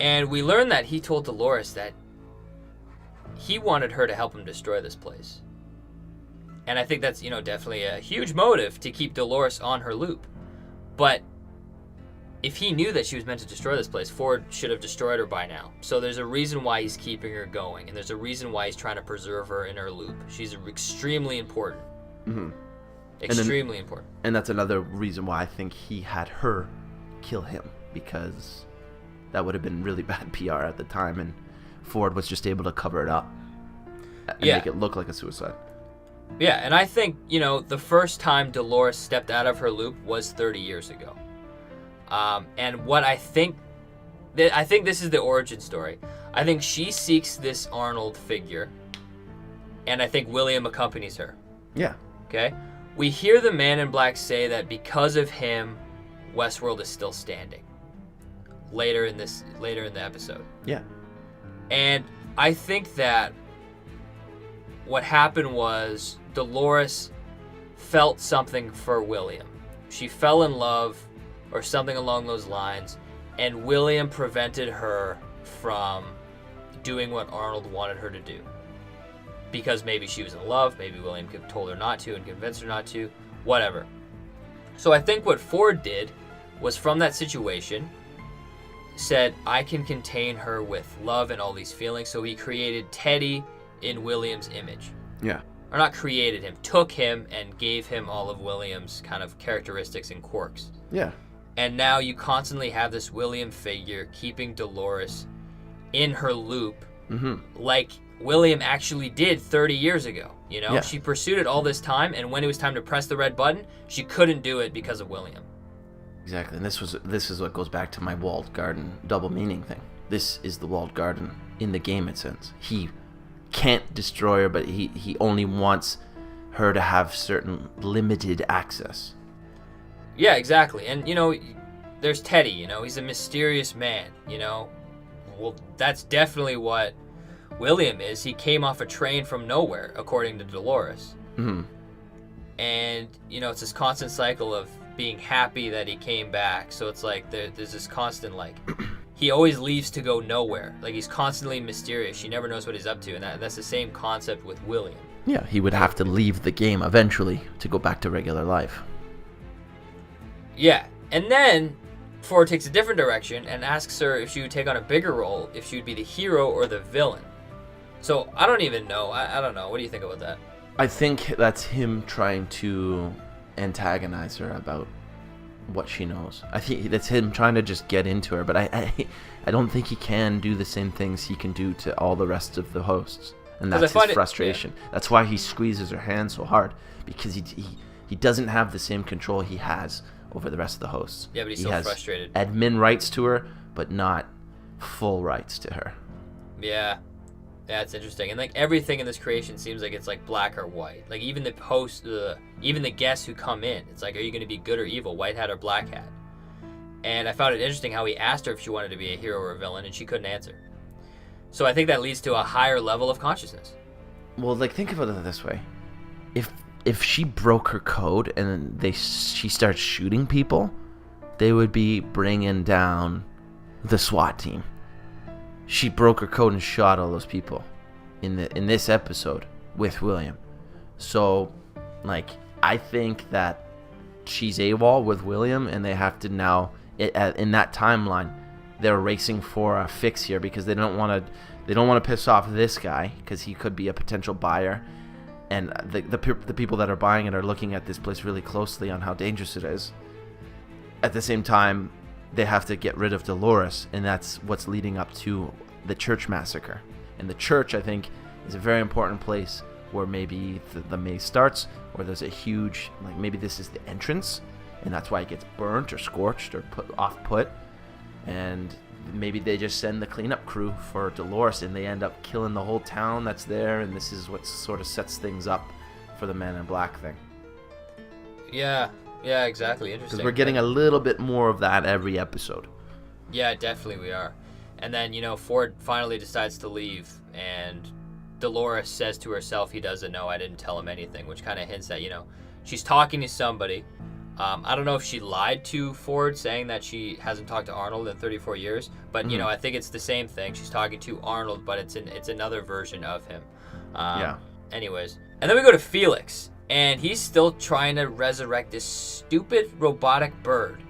And we learned that he told Dolores that he wanted her to help him destroy this place. And I think that's, definitely a huge motive to keep Dolores on her loop. But if he knew that she was meant to destroy this place, Ford should have destroyed her by now. So there's a reason why he's keeping her going, and there's a reason why he's trying to preserve her in her loop. She's extremely important. Mm-hmm. Extremely important. And that's another reason why I think he had her kill him, because that would have been really bad PR at the time, and Ford was just able to cover it up and make it look like a suicide. Yeah, and I think, the first time Dolores stepped out of her loop was 30 years ago. And what I think this is the origin story. I think she seeks this Arnold figure, and I think William accompanies her. Yeah. Okay? We hear the Man in Black say that because of him, Westworld is still standing. Later in the episode. Yeah. And I think that what happened was Dolores felt something for William. She fell in love or something along those lines, and William prevented her from doing what Arnold wanted her to do. Because maybe she was in love, maybe William told her not to and convinced her not to, whatever. So I think what Ford did was, from that situation, said, I can contain her with love and all these feelings, so he created Teddy in William's image. Yeah. Or not created him, took him and gave him all of William's kind of characteristics and quirks. Yeah. And now you constantly have this William figure keeping Dolores in her loop, like William actually did 30 years ago. You know, she pursued it all this time, and when it was time to press the red button, she couldn't do it because of William. Exactly, and this is what goes back to my walled garden double meaning thing. This is the walled garden in the game, it says. He can't destroy her, but he only wants her to have certain limited access. Yeah, exactly. And, you know, there's Teddy, you know, he's a mysterious man, you know. Well, that's definitely what William is. He came off a train from nowhere, according to Dolores. And, you know, it's this constant cycle of being happy that he came back. So it's like there's this constant, like, he always leaves to go nowhere. Like, he's constantly mysterious. She never knows what he's up to. And that's the same concept with William. Yeah, he would have to leave the game eventually to go back to regular life. Yeah, and then Ford takes a different direction and asks her if she would take on a bigger role, if she would be the hero or the villain. So, I don't even know. I don't know. What do you think about that? I think that's him trying to antagonize her about what she knows. I think that's him trying to just get into her, but I don't think he can do the same things he can do to all the rest of the hosts. And that's his frustration. That's why he squeezes her hand so hard, because he doesn't have the same control he has over the rest of the hosts. Yeah, but he's he so has frustrated. Admin rights to her, but not full rights to her. Yeah. Yeah, it's interesting. And like everything in this creation seems like it's like black or white. Like even the host, even the guests who come in, it's like, are you going to be good or evil, white hat or black hat? And I found it interesting how he asked her if she wanted to be a hero or a villain, and she couldn't answer. So I think that leads to a higher level of consciousness. Well, like, think about it this way: if she broke her code and she starts shooting people, they would be bringing down the SWAT team. She broke her code and shot all those people in this episode with William. So, like, I think that she's AWOL with William, and they have to now in that timeline, they're racing for a fix here because they don't want to piss off this guy because he could be a potential buyer, and the people that are buying it are looking at this place really closely on how dangerous it is. At the same time, they have to get rid of Dolores, and that's what's leading up to the church massacre. And the church, I think, is a very important place where maybe the maze starts, or there's a huge, like, maybe this is the entrance, and that's why it gets burnt or scorched or put, and maybe they just send the cleanup crew for Dolores, and they end up killing the whole town that's there, and this is what sort of sets things up for the Man in Black thing. Yeah, exactly. Interesting. Because we're getting a little bit more of that every episode. Yeah, definitely we are. And then, you know, Ford finally decides to leave, and Dolores says to herself, he doesn't know, I didn't tell him anything, which kind of hints at, you know, she's talking to somebody. I don't know if she lied to Ford, saying that she hasn't talked to Arnold in 34 years, but, you know, I think it's the same thing. She's talking to Arnold, but it's another version of him. Yeah. Anyways. And then we go to Felix, and he's still trying to resurrect this stupid robotic bird.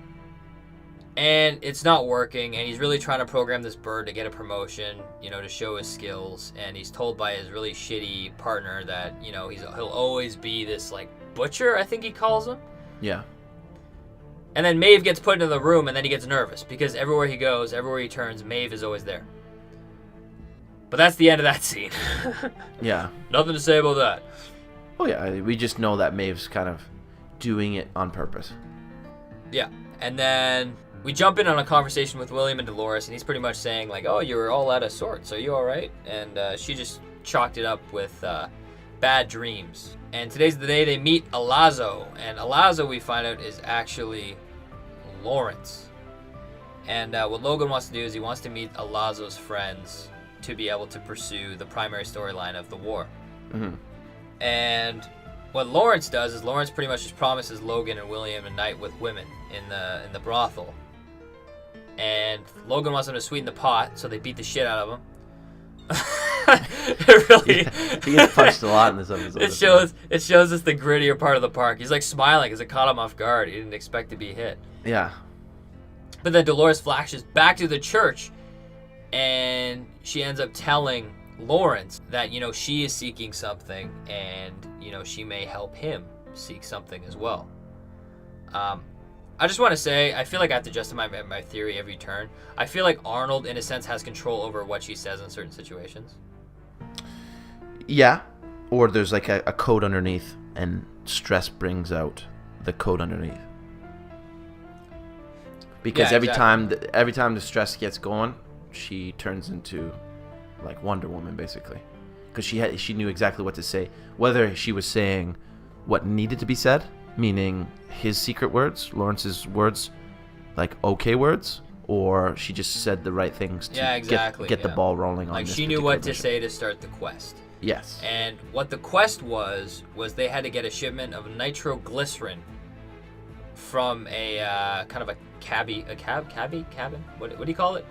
And it's not working, and he's really trying to program this bird to get a promotion, you know, to show his skills. And he's told by his really shitty partner that, you know, he'll always be this, like, butcher, I think he calls him. Yeah. And then Maeve gets put into the room, and then he gets nervous because everywhere he goes, everywhere he turns, Maeve is always there. But that's the end of that scene. Yeah. Nothing to say about that. Oh, yeah. We just know that Maeve's kind of doing it on purpose. Yeah. And then we jump in on a conversation with William and Dolores, and he's pretty much saying, like, oh, you're all out of sorts. Are you all right? And she just chalked it up with bad dreams. And today's the day they meet Alazzo. And Alazzo, we find out, is actually Lawrence. And what Logan wants to do is he wants to meet Alazzo's friends to be able to pursue the primary storyline of the war. Mm-hmm. And what Lawrence does is Lawrence pretty much just promises Logan and William a night with women in the brothel. And Logan wants them to sweeten the pot, so they beat the shit out of him. It really, yeah, he gets punched a lot in this episode. It shows us the grittier part of the park. He's like smiling because it caught him off guard. He didn't expect to be hit. Yeah. But then Dolores flashes back to the church, and she ends up telling Lawrence that, you know, she is seeking something, and, you know, she may help him seek something as well. I just want to say, I feel like I have to justify my theory every turn. I feel like Arnold, in a sense, has control over what she says in certain situations. Yeah, or there's like a code underneath, and stress brings out the code underneath. Because Yeah, every exactly. time the stress gets going, she turns into like Wonder Woman, basically. Because she knew exactly what to say, whether she was saying what needed to be said, meaning his secret words, Lawrence's words, like okay words, or she just said the right things to get the ball rolling on like this she knew what particular to mission. say to start the quest. Yes. And what the quest was they had to get a shipment of nitroglycerin from a kind of a cabin? What do you call it?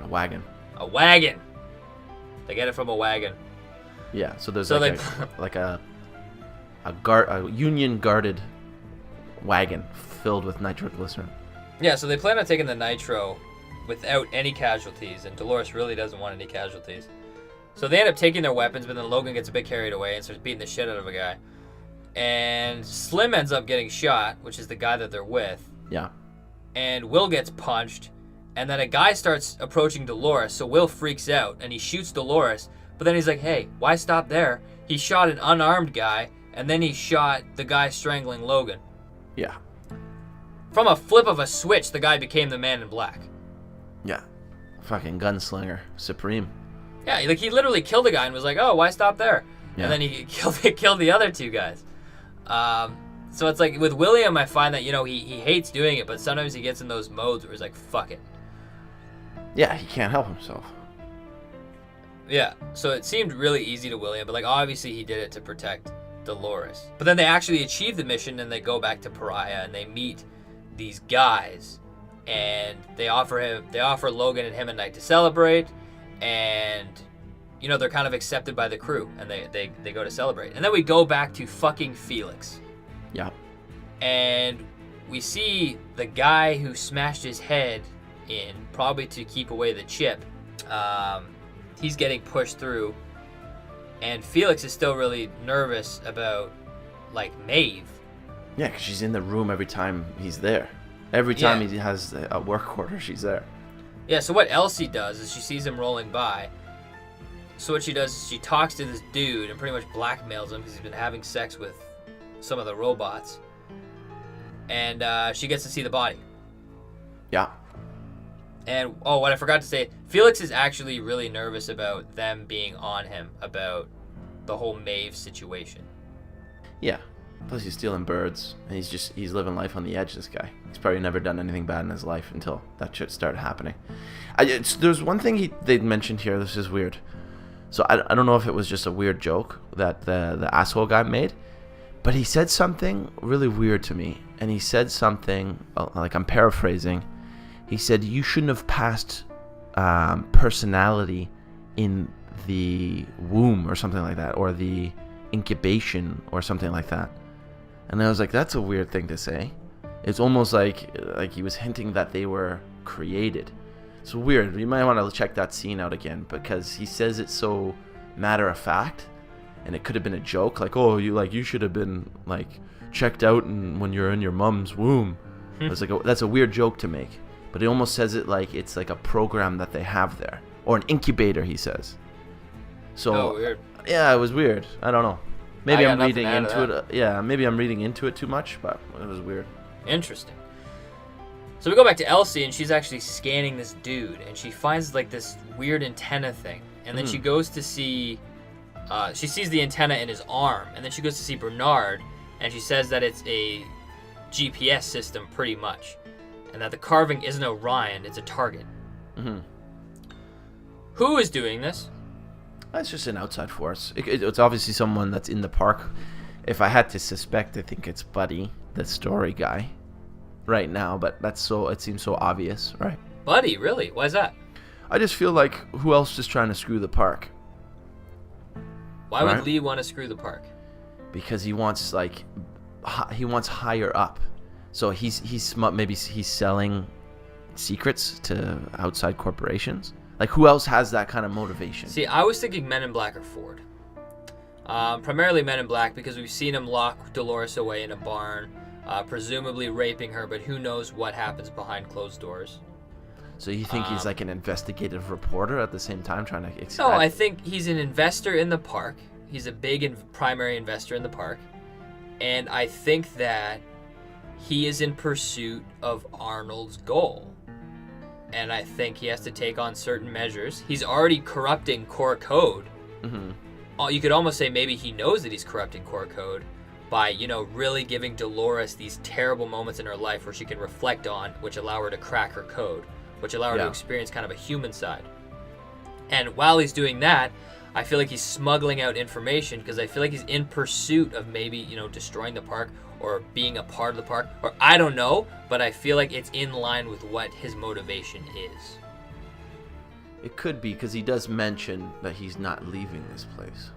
A wagon. A wagon. They get it from a wagon. Yeah. So there's So like a Union guarded wagon filled with nitroglycerin. Yeah, so they plan on taking the nitro without any casualties, and Dolores really doesn't want any casualties. So they end up taking their weapons, but then Logan gets a bit carried away and starts beating the shit out of a guy. And Slim ends up getting shot, which is the guy that they're with. Yeah. And Will gets punched, and then a guy starts approaching Dolores, so Will freaks out, and he shoots Dolores, but then he's like, hey, why stop there? He shot an unarmed guy, and then he shot the guy strangling Logan. Yeah. From a flip of a switch, the guy became the Man in Black. Yeah. Fucking gunslinger supreme. Yeah, like he literally killed a guy and was like, oh, why stop there? Yeah. And then he killed the other two guys. So it's like with William, I find that, you know, he hates doing it, but sometimes he gets in those modes where he's like, fuck it. Yeah, he can't help himself. Yeah, so it seemed really easy to William, but like obviously he did it to protect Dolores. But then they actually achieve the mission, and they go back to Pariah, and they meet these guys, and they offer Logan and him a night to celebrate, and you know, they're kind of accepted by the crew, and they go to celebrate. And then we go back to fucking Felix. Yeah. And we see the guy who smashed his head in, probably to keep away the chip. He's getting pushed through, and Felix is still really nervous about, like, Maeve. Yeah, because she's in the room every time he's there. Every time he has a work order, she's there. Yeah, so what Elsie does is she sees him rolling by. So what she does is she talks to this dude and pretty much blackmails him because he's been having sex with some of the robots. And she gets to see the body. Yeah. And, oh, what I forgot to say, Felix is actually really nervous about them being on him about the whole Maeve situation. Yeah. Plus he's stealing birds, and he's living life on the edge, this guy. He's probably never done anything bad in his life until that shit started happening. There's one thing they mentioned here, this is weird. So I don't know if it was just a weird joke that the asshole guy made, but he said something really weird to me. And he said something, like I'm paraphrasing, he said, you shouldn't have passed personality in the womb or something like that, or the incubation or something like that. And I was like, that's a weird thing to say. It's almost like he was hinting that they were created. It's weird. You might want to check that scene out again, because he says it so matter of fact, and it could have been a joke, like, oh, you should have been like checked out when you're in your mom's womb. It's like that's a weird joke to make, but he almost says it like it's like a program that they have there, or an incubator, he says. So weird. Yeah, it was weird. I don't know. Maybe I'm reading into that. it. Yeah, maybe I'm reading into it too much, but it was weird. Interesting. So we go back to Elsie, and she's actually scanning this dude, and she finds like this weird antenna thing, and then she goes to see, she sees the antenna in his arm, and then she goes to see Bernard, and she says that it's a GPS system pretty much, and that the carving isn't Orion, it's a target. Mm-hmm. Who is doing this? It's just an outside force. It's obviously someone that's in the park. If I had to suspect, I think it's Buddy, the story guy, right now. But it seems so obvious, right? Buddy, really? Why is that? I just feel like who else is trying to screw the park? Why would Lee want to screw the park? Because he wants higher up. So maybe he's selling secrets to outside corporations? Like, who else has that kind of motivation? See, I was thinking Men in Black or Ford. Primarily Men in Black, because we've seen him lock Dolores away in a barn, presumably raping her, but who knows what happens behind closed doors. So you think he's like an investigative reporter at the same time trying to... No, I think he's an investor in the park. He's a big and primary investor in the park. And I think that he is in pursuit of Arnold's goal. And I think he has to take on certain measures. He's already corrupting core code. Mm-hmm. You could almost say maybe he knows that he's corrupting core code by, you know, really giving Dolores these terrible moments in her life where she can reflect on, which allow her to crack her code, which allow her to experience kind of a human side. And while he's doing that, I feel like he's smuggling out information because I feel like he's in pursuit of maybe, you know, destroying the park or being a part of the park, or I don't know, but I feel like it's in line with what his motivation is. It could be, because he does mention that he's not leaving this place.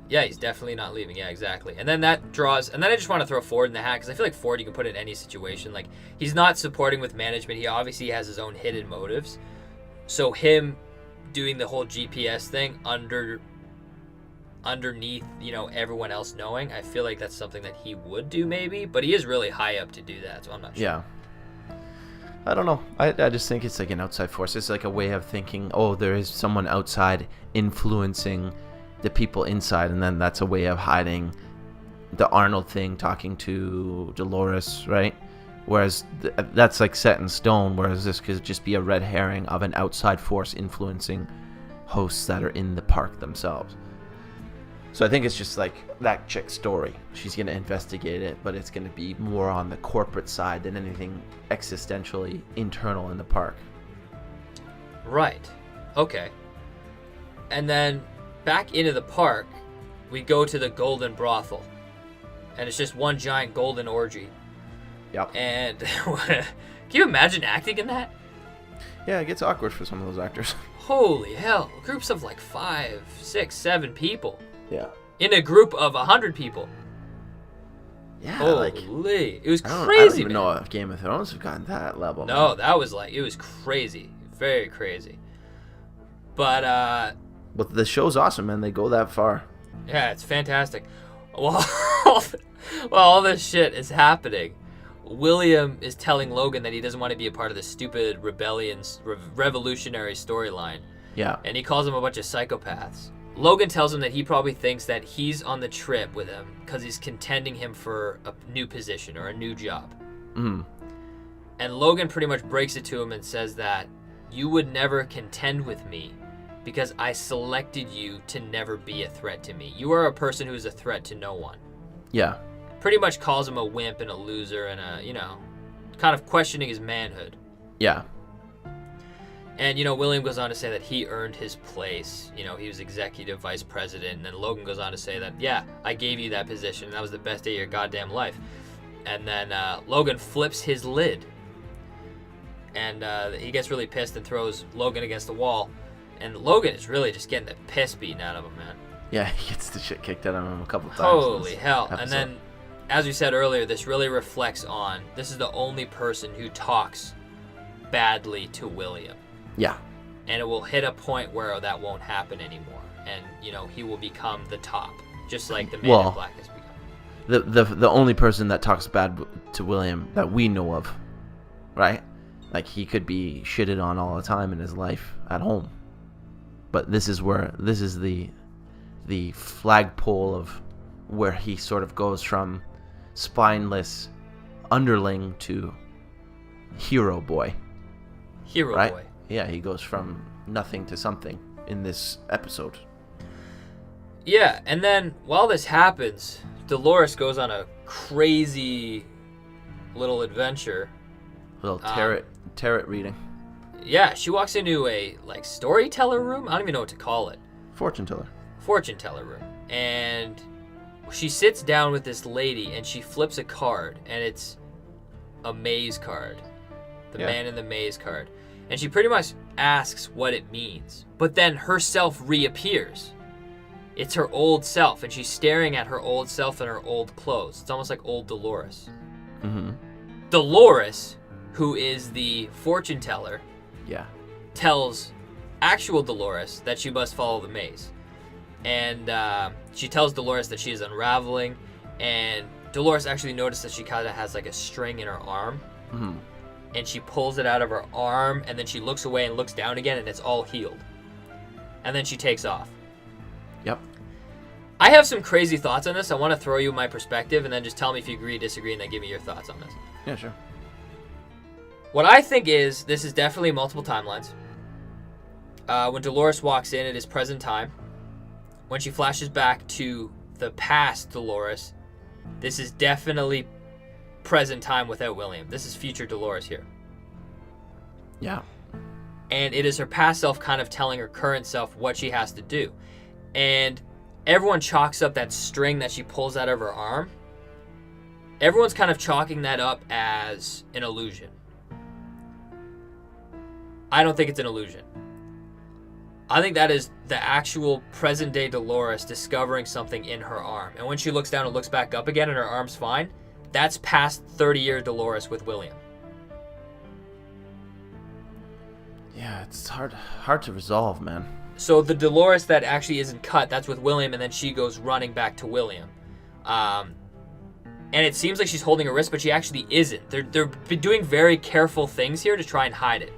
Yeah, he's definitely not leaving. Yeah, exactly. And then that draws, and then I just want to throw Ford in the hat, because I feel like Ford you can put in any situation. Like, he's not supporting with management. He obviously has his own hidden motives. So him doing the whole GPS thing underneath, you know, everyone else knowing, I feel like that's something that he would do maybe, but he is really high up to do that, so I'm not sure. Yeah. I don't know. I just think it's like an outside force. It's like a way of thinking, oh, there is someone outside influencing the people inside, and then that's a way of hiding the Arnold thing, talking to Dolores, right? Whereas that's like set in stone, whereas this could just be a red herring of an outside force influencing hosts that are in the park themselves. So I think it's just like that chick's story. She's going to investigate it, but it's going to be more on the corporate side than anything existentially internal in the park. Right. Okay. And then back into the park, we go to the Golden Brothel. And it's just one giant golden orgy. Yep. And can you imagine acting in that? Yeah, it gets awkward for some of those actors. Holy hell. Groups of like 5, 6, 7 people. Yeah. In a group of 100 people. Yeah, Holy. It was crazy, I don't even man. know if Game of Thrones have gotten that level. No, man. that was like, it was crazy. Very crazy. But the show's awesome, man. They go that far. yeah, it's fantastic. Well, all this shit is happening, William is telling Logan that he doesn't want to be a part of this stupid revolutionary storyline. Yeah. And he calls them a bunch of psychopaths. Logan tells him that he probably thinks that he's on the trip with him because he's contending him for a new position or a new job. Mm. And Logan pretty much breaks it to him and says that you would never contend with me because I selected you to never be a threat to me. You are a person who is a threat to no one. Yeah. Pretty much calls him a wimp and a loser and a, you know, kind of questioning his manhood. Yeah. And, you know, William goes on to say that he earned his place. You know, he was executive vice president. And then Logan goes on to say that, yeah, I gave you that position. And that was the best day of your goddamn life. And then Logan flips his lid. And he gets really pissed and throws Logan against the wall. And Logan is really just getting the piss beaten out of him, man. Yeah, he gets the shit kicked out of him a couple times. Holy hell. Episode. And then, as we said earlier, this really reflects on, this is the only person who talks badly to William. Yeah. And it will hit a point where that won't happen anymore. And, you know, he will become the top, just like the Man in Black has become. The only person that talks bad to William that we know of, right? Like, he could be shitted on all the time in his life at home. But this is the flagpole of where he sort of goes from spineless underling to hero boy. Hero right? boy. Yeah, he goes from nothing to something in this episode. Yeah, and then while this happens, Dolores goes on a crazy little adventure. A little tarot reading. Yeah, she walks into a like storyteller room. I don't even know what to call it. Fortune teller room. And she sits down with this lady and she flips a card, and it's a maze card. The man in the maze card. And she pretty much asks what it means. But then herself reappears. It's her old self, and she's staring at her old self in her old clothes. It's almost like old Dolores. Mm-hmm. Dolores who is the fortune teller, Yeah. tells actual Dolores that she must follow the maze. And she tells Dolores that she is unraveling, and Dolores actually noticed that she kind of has like a string in her arm. Mm-hmm. And she pulls it out of her arm, and then she looks away and looks down again, and it's all healed. And then she takes off. Yep. I have some crazy thoughts on this. I want to throw you my perspective, and then just tell me if you agree, disagree, and then give me your thoughts on this. Yeah, sure. What I think is, this is definitely multiple timelines. When Dolores walks in, it is present time. When she flashes back to the past Dolores, this is definitely present time without William. This is future Dolores here. Yeah. And it is her past self kind of telling her current self what she has to do. And everyone chalks up that string that she pulls out of her arm. Everyone's kind of chalking that up as an illusion. I don't think it's an illusion. I think that is the actual present-day Dolores discovering something in her arm. And when she looks down and looks back up again and her arm's fine, that's past 30-year Dolores with William. Yeah, it's hard to resolve, man. So the Dolores that actually isn't cut, that's with William, and then she goes running back to William. And it seems like she's holding her wrist, but she actually isn't. They're doing very careful things here to try and hide it.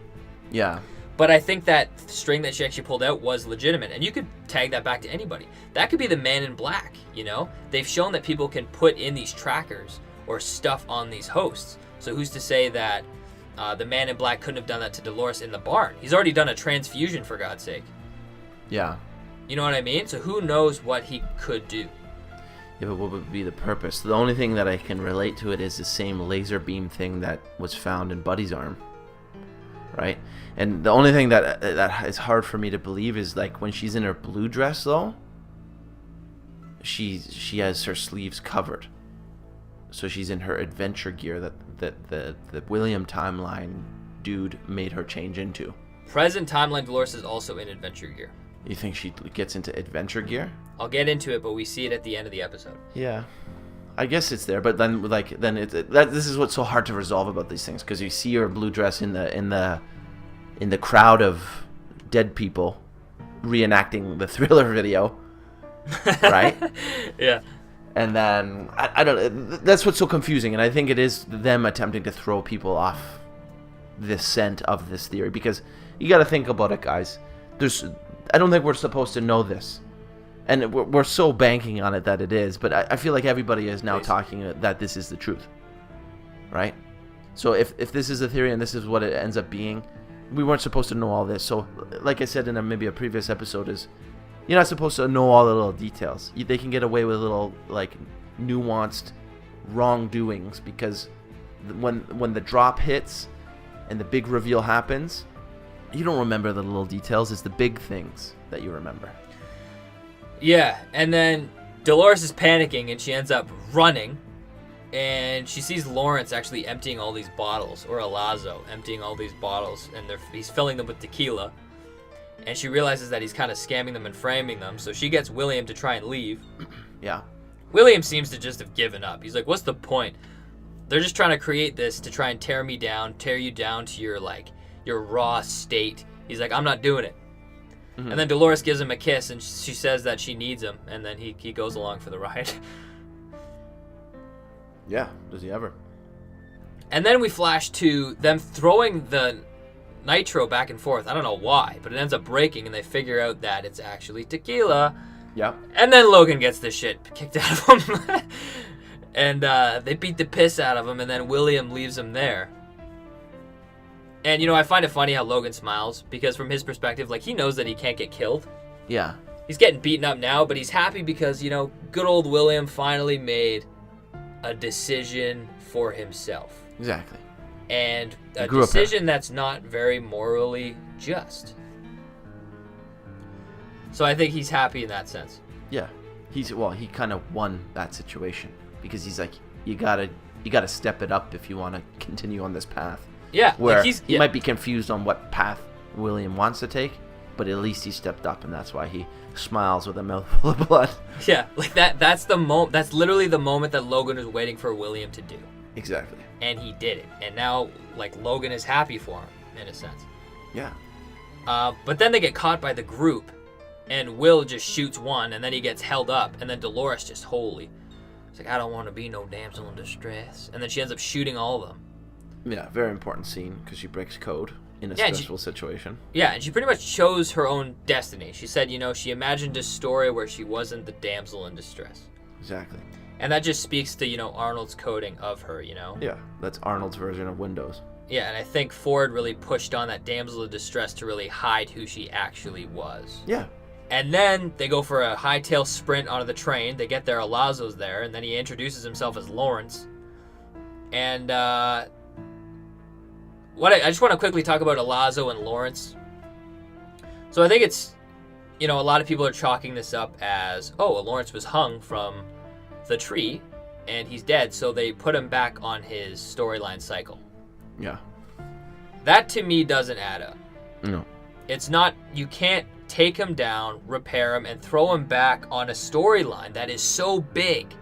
Yeah. But I think that string that she actually pulled out was legitimate. And you could tag that back to anybody. That could be the Man in Black, you know? They've shown that people can put in these trackers or stuff on these hosts. So who's to say that the Man in Black couldn't have done that to Dolores in the barn? He's already done a transfusion, for God's sake. Yeah. You know what I mean? So who knows what he could do? Yeah, but what would be the purpose? The only thing that I can relate to it is the same laser beam thing that was found in Buddy's arm. Right? And the only thing that is hard for me to believe is like when she's in her blue dress though, she has her sleeves covered. So she's in her adventure gear that the William timeline dude made her change into. Present timeline Dolores is also in adventure gear. You think she gets into adventure gear? I'll get into it, but we see it at the end of the episode. Yeah. I guess it's there, but then this is what's so hard to resolve about these things, because you see her blue dress in the crowd of dead people reenacting the Thriller video, right? Yeah. And then I don't. That's what's so confusing, and I think it is them attempting to throw people off the scent of this theory, because you got to think about it, guys. I don't think we're supposed to know this. And we're so banking on it that it is, but I feel like everybody is now talking that this is the truth, right? So if this is a theory and this is what it ends up being, we weren't supposed to know all this. So like I said in maybe a previous episode, is you're not supposed to know all the little details. They can get away with little like nuanced wrongdoings, because when the drop hits and the big reveal happens, you don't remember the little details. It's the big things that you remember. Yeah, and then Dolores is panicking and she ends up running, and she sees Lawrence actually emptying all these bottles, or Alazo emptying all these bottles, and he's filling them with tequila, and she realizes that he's kind of scamming them and framing them, so she gets William to try and leave. Yeah. William seems to just have given up. He's like, what's the point? They're just trying to create this to try and tear me down, tear you down to your raw state. He's like, I'm not doing it. Mm-hmm. And then Dolores gives him a kiss, and she says that she needs him, and then he goes along for the ride. Yeah, does he ever? And then we flash to them throwing the nitro back and forth. I don't know why, but it ends up breaking, and they figure out that it's actually tequila. Yeah. And then Logan gets the shit kicked out of him. And they beat the piss out of him, and then William leaves him there. And, I find it funny how Logan smiles, because from his perspective, he knows that he can't get killed. Yeah. He's getting beaten up now, but he's happy because, good old William finally made a decision for himself. Exactly. And a decision that's not very morally just. So I think he's happy in that sense. Yeah. He kind of won that situation, because he's like, you gotta step it up if you want to continue on this path. Yeah, where he might be confused on what path William wants to take, but at least he stepped up, and that's why he smiles with a mouthful of blood. Yeah, that's the moment. That's literally the moment that Logan is waiting for William to do. Exactly. And he did it. And now, like, Logan is happy for him, in a sense. Yeah. But then they get caught by the group, and Will just shoots one, and then he gets held up, and then Dolores just, holy. It's like, I don't want to be no damsel in distress. And then she ends up shooting all of them. Yeah, very important scene, because she breaks code in a stressful situation. Yeah, and she pretty much chose her own destiny. She said, she imagined a story where she wasn't the damsel in distress. Exactly. And that just speaks to, Arnold's coding of her, Yeah, that's Arnold's version of Windows. Yeah, and I think Ford really pushed on that damsel in distress to really hide who she actually was. Yeah. And then they go for a hightail sprint onto the train. They get there, Alazzo's there, and then he introduces himself as Lawrence. And I just want to quickly talk about Alazzo and Lawrence. So I think it's, a lot of people are chalking this up as, Lawrence was hung from the tree and he's dead, so they put him back on his storyline cycle. Yeah. That to me doesn't add up. No. It's not, you can't take him down, repair him, and throw him back on a storyline that is so big.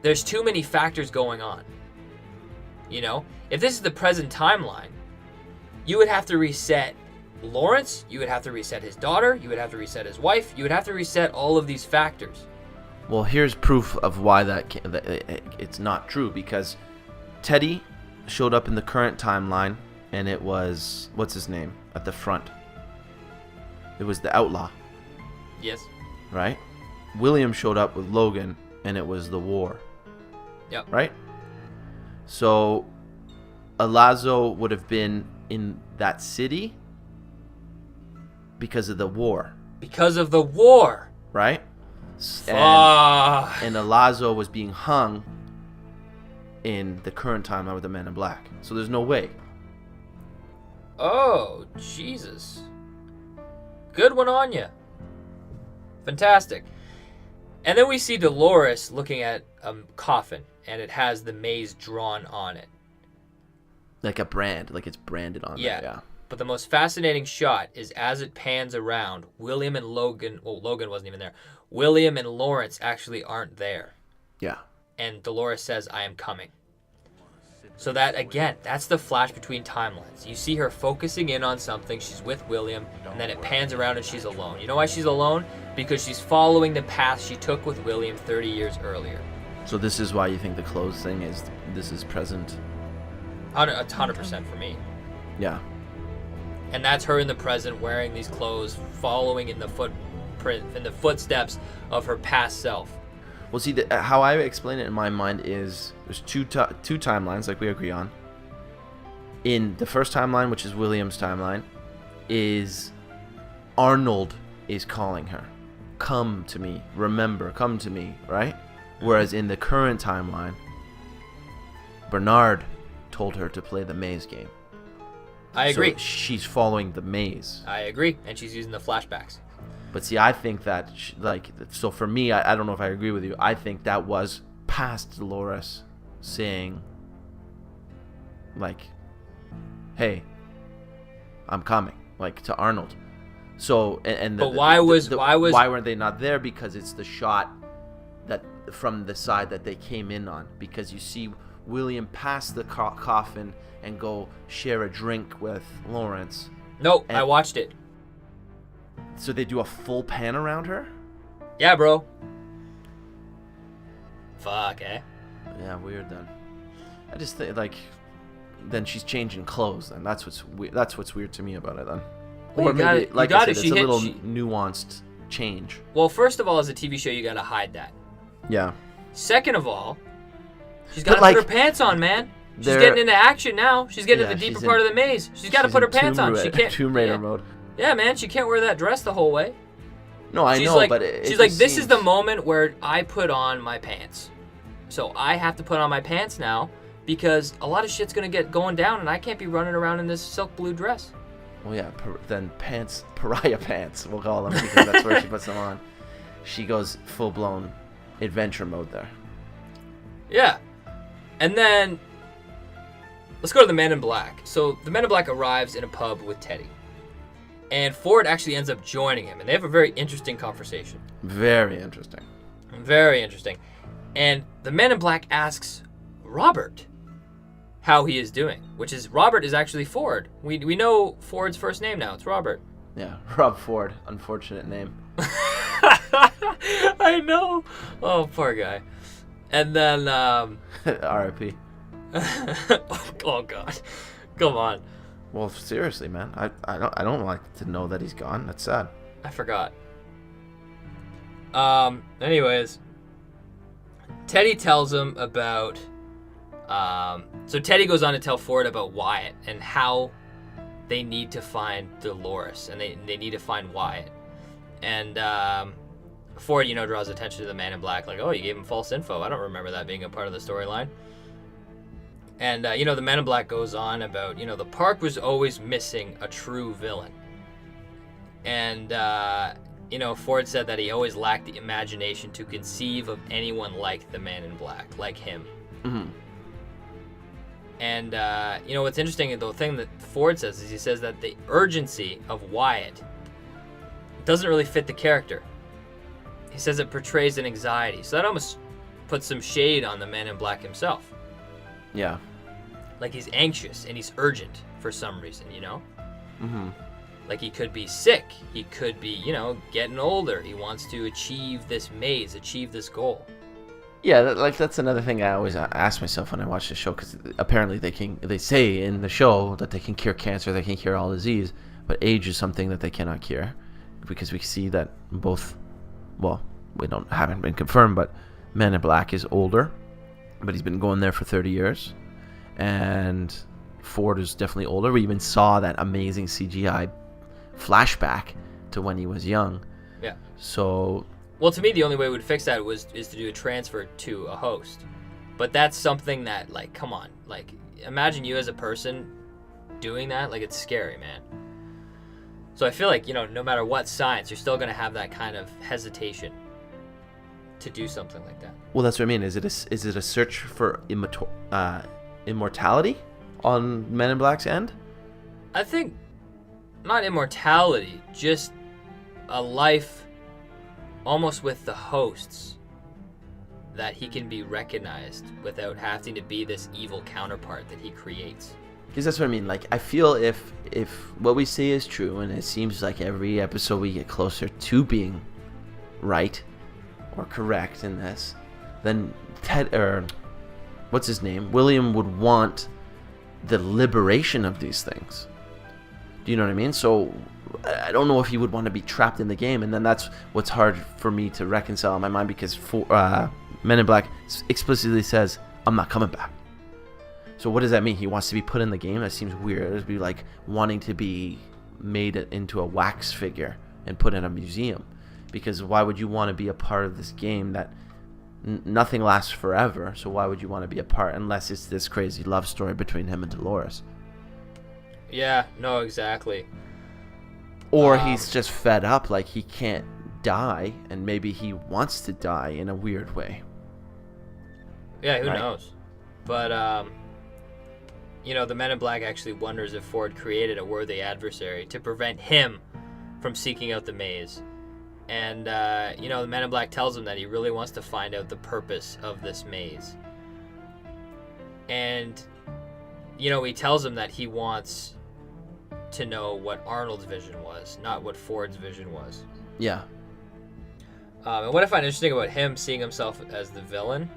There's too many factors going on. If this is the present timeline, you would have to reset Lawrence, you would have to reset his daughter, you would have to reset his wife, you would have to reset all of these factors. Well, here's proof of why that it's not true, because Teddy showed up in the current timeline, and it was, what's his name, at the front. It was the outlaw. Yes. Right? William showed up with Logan, and it was the war. Yep. Right? So, Alazzo would have been in that city because of the war. Because of the war. Right? Fuck. And Alazzo was being hung in the current timeline with the Men in Black. So there's no way. Oh, Jesus. Good one on you. Fantastic. And then we see Dolores looking at a coffin, and it has the maze drawn on it. Like a brand, like it's branded on there, yeah. But the most fascinating shot is as it pans around, William and Logan, well, Logan wasn't even there. William and Lawrence actually aren't there. Yeah. And Dolores says, I am coming. So that, again, that's the flash between timelines. You see her focusing in on something, she's with William, and then it pans around and she's alone. You know why she's alone? Because she's following the path she took with William 30 years earlier. So this is why you think the clothes thing is, this is present? 100% for me. Yeah. And that's her in the present wearing these clothes, following in the footsteps of her past self. Well, see, how I explain it in my mind is there's two timelines, like we agree on. In the first timeline, which is William's timeline, is Arnold is calling her. Come to me. Remember, come to me, right? Whereas in the current timeline, Bernard told her to play the maze game. I agree. So she's following the maze. I agree. And she's using the flashbacks. But see, I think that, so for me, I don't know if I agree with you. I think that was past Dolores saying, like, hey, I'm coming, like, to Arnold. So, but why weren't they not there? Because it's the shot that from the side that they came in on. Because you see William pass the coffin and go share a drink with Lawrence. No, I watched it. So they do a full pan around her? Yeah, bro. Fuck, eh? Yeah, weird then. I just think, like, then she's changing clothes, then. That's what's weird to me about it, then. Well, or maybe, like I said, it's a little nuanced change. Well, first of all, as a TV show, you gotta hide that. Yeah. Second of all, she's gotta put her pants on, man. She's getting into action now. She's getting into the deeper part of the maze. She's gotta put her pants on. She can't. Tomb Raider mode. Yeah, man, she can't wear that dress the whole way. No, I know, like, but she's like, this is the moment where I put on my pants. So I have to put on my pants now because a lot of shit's gonna get going down, and I can't be running around in this silk blue dress. Well, yeah, then Pariah pants, we'll call them, because that's where she puts them on. She goes full-blown adventure mode there. Yeah. And then, let's go to the Men in Black. So the Men in Black arrives in a pub with Teddy. And Ford actually ends up joining him, and they have a very interesting conversation. Very interesting. Very interesting. And the Men in Black asks Robert how he is doing, which is Robert is actually Ford. We know Ford's first name now. It's Robert. Yeah, Rob Ford. Unfortunate name. I know. Oh, poor guy. And then R.I.P. oh God, come on. Well, seriously, man. I don't like to know that he's gone. That's sad. I forgot. Anyways, Teddy tells him about. So Teddy goes on to tell Ford about Wyatt and how they need to find Dolores and they need to find Wyatt. And Ford, draws attention to the Man in Black, like, oh, you gave him false info. I don't remember that being a part of the storyline. And, the Man in Black goes on about, the park was always missing a true villain. And, Ford said that he always lacked the imagination to conceive of anyone like the Man in Black, like him. Mm-hmm. And, what's interesting, the thing that Ford says is he says that the urgency of Wyatt doesn't really fit the character. He says it portrays an anxiety. So that almost puts some shade on the Man in Black himself. Yeah. Like he's anxious and he's urgent for some reason, Mm-hmm. Like he could be sick. He could be, getting older. He wants to achieve this maze, achieve this goal. Yeah, that's another thing I always ask myself when I watch the show, because apparently they say in the show that they can cure cancer, they can cure all disease, but age is something that they cannot cure, because we see that both, well, haven't been confirmed, but Man in Black is older, but he's been going there for 30 years, and Ford is definitely older. We even saw that amazing CGI flashback to when he was young. Yeah. So. Well, to me, the only way we would fix that is to do a transfer to a host. But that's something that, like, come on. Like, imagine you as a person doing that. Like, it's scary, man. So I feel like, no matter what science, you're still going to have that kind of hesitation to do something like that. Well, that's what I mean. Is it a search for immortality on Men in Black's end? I think not immortality, just a life almost with the hosts, that he can be recognized without having to be this evil counterpart that he creates. Because that's what I mean. Like, I feel if what we say is true, and it seems like every episode we get closer to being right or correct in this, then what's his name? William would want the liberation of these things. Do you know what I mean? So I don't know if he would want to be trapped in the game, and then that's what's hard for me to reconcile in my mind, because Men in Black explicitly says, I'm not coming back. So what does that mean? He wants to be put in the game? That seems weird. It would be like wanting to be made into a wax figure and put in a museum, because why would you want to be a part of this game that nothing lasts forever? So why would you want to be a part, unless it's this crazy love story between him and Dolores? Yeah, no, exactly. Or he's just fed up, like he can't die, and maybe he wants to die in a weird way. Yeah, who knows? But, the Men in Black actually wonders if Ford created a worthy adversary to prevent him from seeking out the maze. And, the Men in Black tells him that he really wants to find out the purpose of this maze. And, he tells him that he wants to know what Arnold's vision was, not what Ford's vision was. Yeah. And what I find interesting about him seeing himself as the villain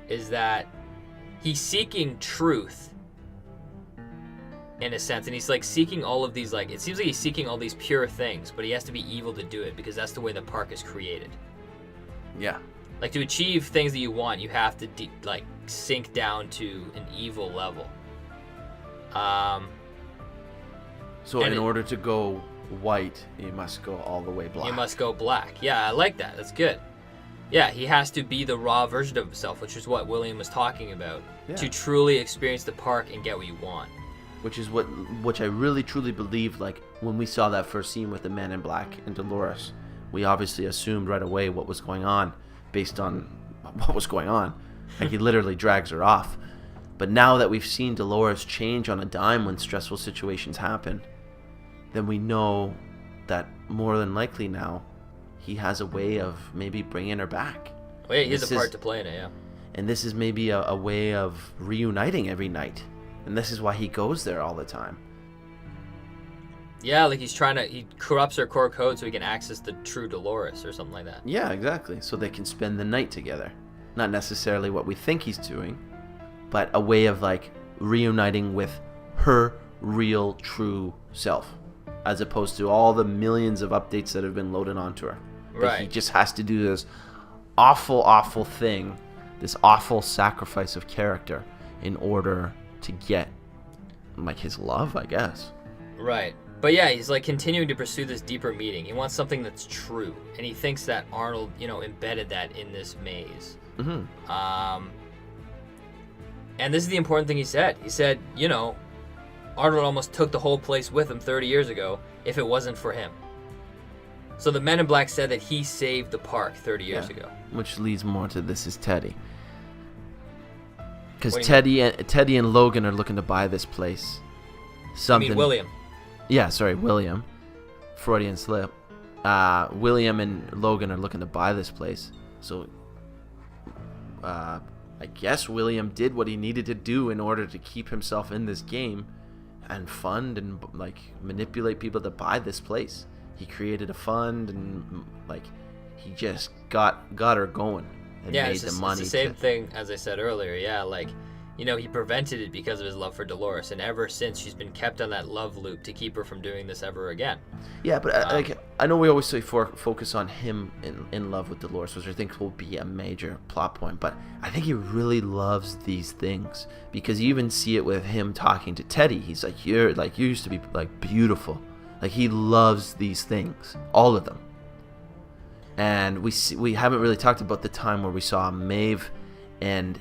is that he's seeking truth in a sense, and he's like seeking all of these, like, it seems like he's seeking all these pure things, but he has to be evil to do it, because that's the way the park is created. Yeah. Like, to achieve things that you want, you have to sink down to an evil level. So in order to go white, you must go all the way black. You must go black. Yeah, I like that. That's good. Yeah, he has to be the raw version of himself, which is what William was talking about, to truly experience the park and get what you want. Which I really truly believe, like, when we saw that first scene with the Man in Black and Dolores, we obviously assumed right away what was going on based on what was going on. Like, he literally drags her off. But now that we've seen Dolores change on a dime when stressful situations happen, then we know that more than likely now he has a way of maybe bringing her back. Well, yeah, he has a part to play in it, yeah. and this is maybe a way of reuniting every night, and this is why he goes there all the time. Yeah, like he corrupts her core code so he can access the true Dolores or something like that. Yeah, exactly. So they can spend the night together. Not necessarily what we think he's doing, but a way of like reuniting with her real true self, as opposed to all the millions of updates that have been loaded onto her. Right. But he just has to do this awful thing, this awful sacrifice of character in order to get like his love, I guess. Right. But yeah, he's like continuing to pursue this deeper meaning. He wants something that's true, and he thinks that Arnold, embedded that in this maze. Mm-hmm. And this is the important thing he said. He said, Arnold almost took the whole place with him 30 years ago if it wasn't for him. So the Men in Black said that he saved the park 30 years ago. Which leads more to this is Teddy. Because What do you Teddy and Logan are looking to buy this place. I mean, William. Yeah, sorry, William. Freudian slip. William and Logan are looking to buy this place. So, I guess William did what he needed to do in order to keep himself in this game and fund and, like, manipulate people to buy this place. He created a fund and, like, he just got her going and made the money. It's the same thing as I said earlier. Yeah, like, he prevented it because of his love for Dolores, and ever since she's been kept on that love loop to keep her from doing this ever again. Yeah, but I know we always say focus on him in love with Dolores, which I think will be a major plot point, but I think he really loves these things because you even see it with him talking to Teddy. He's like, you used to be like beautiful. Like he loves these things, all of them. And we haven't really talked about the time where we saw Maeve and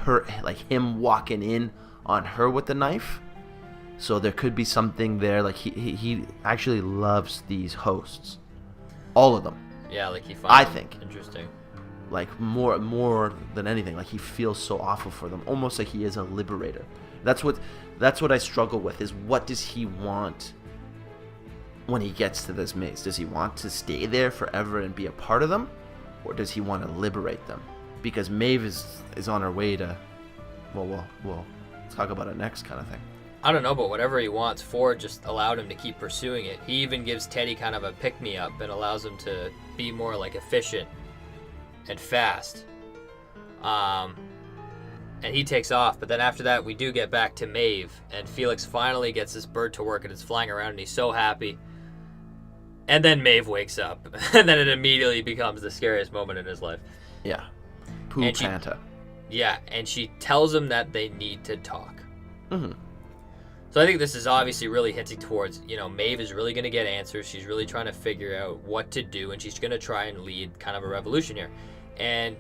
her, like him walking in on her with the knife. So there could be something there. Like he actually loves these hosts, all of them. Yeah, like he I finds think them interesting. Like more than anything, like he feels so awful for them, almost like he is a liberator. That's what I struggle with, is what does he want when he gets to this maze? Does he want to stay there forever and be a part of them, or does he want to liberate them? Because Maeve is on her way to, we'll talk about it next kind of thing. I don't know, but whatever he wants, Ford just allowed him to keep pursuing it. He even gives Teddy kind of a pick-me-up and allows him to be more like efficient and fast. And he takes off, but then after that we do get back to Maeve, and Felix finally gets this bird to work and it's flying around and he's so happy. And then Maeve wakes up, and then it immediately becomes the scariest moment in his life. Yeah. Panta. Yeah, and she tells him that they need to talk. Mm-hmm. So I think this is obviously really hinting towards, Maeve is really going to get answers. She's really trying to figure out what to do, and she's going to try and lead kind of a revolution here. And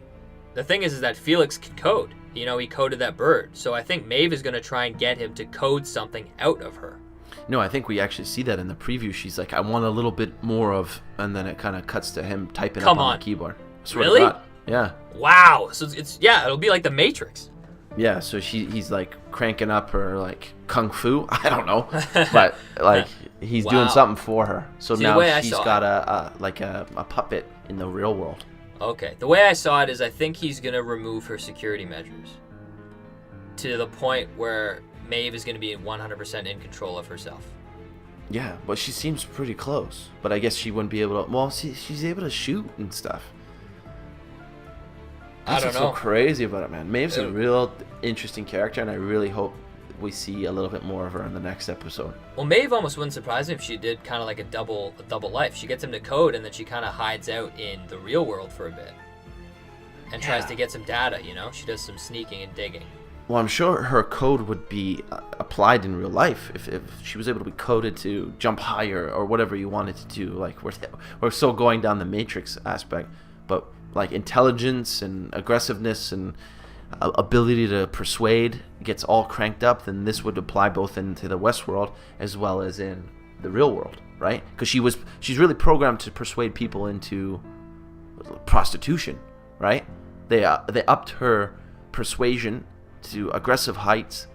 the thing is that Felix can code. He coded that bird. So I think Maeve is going to try and get him to code something out of her. No, I think we actually see that in the preview. She's like, I want a little bit more of, and then it kind of cuts to him typing up on the keyboard. Really? Yeah. Wow. So it'll be like the Matrix. Yeah, so he's like cranking up her like kung fu. I don't know, but like he's doing something for her. So now she's got a puppet in the real world. Okay. The way I saw it is I think he's gonna remove her security measures to the point where Maeve is gonna be 100% in control of herself. Yeah, but she seems pretty close. But I guess she wouldn't be able to. Well, she's able to shoot and stuff. That's what's so crazy about it, man. Maeve's a real interesting character, and I really hope we see a little bit more of her in the next episode. Well, Maeve almost wouldn't surprise me if she did kind of like a double life. She gets him to code, and then she kind of hides out in the real world for a bit and tries to get some data, She does some sneaking and digging. Well, I'm sure her code would be applied in real life if she was able to be coded to jump higher or whatever you wanted to do. Like, we're still going down the Matrix aspect, but like intelligence and aggressiveness and ability to persuade gets all cranked up, then this would apply both into the Westworld as well as in the real world, right? Because she's really programmed to persuade people into prostitution, right? They upped her persuasion to aggressive heights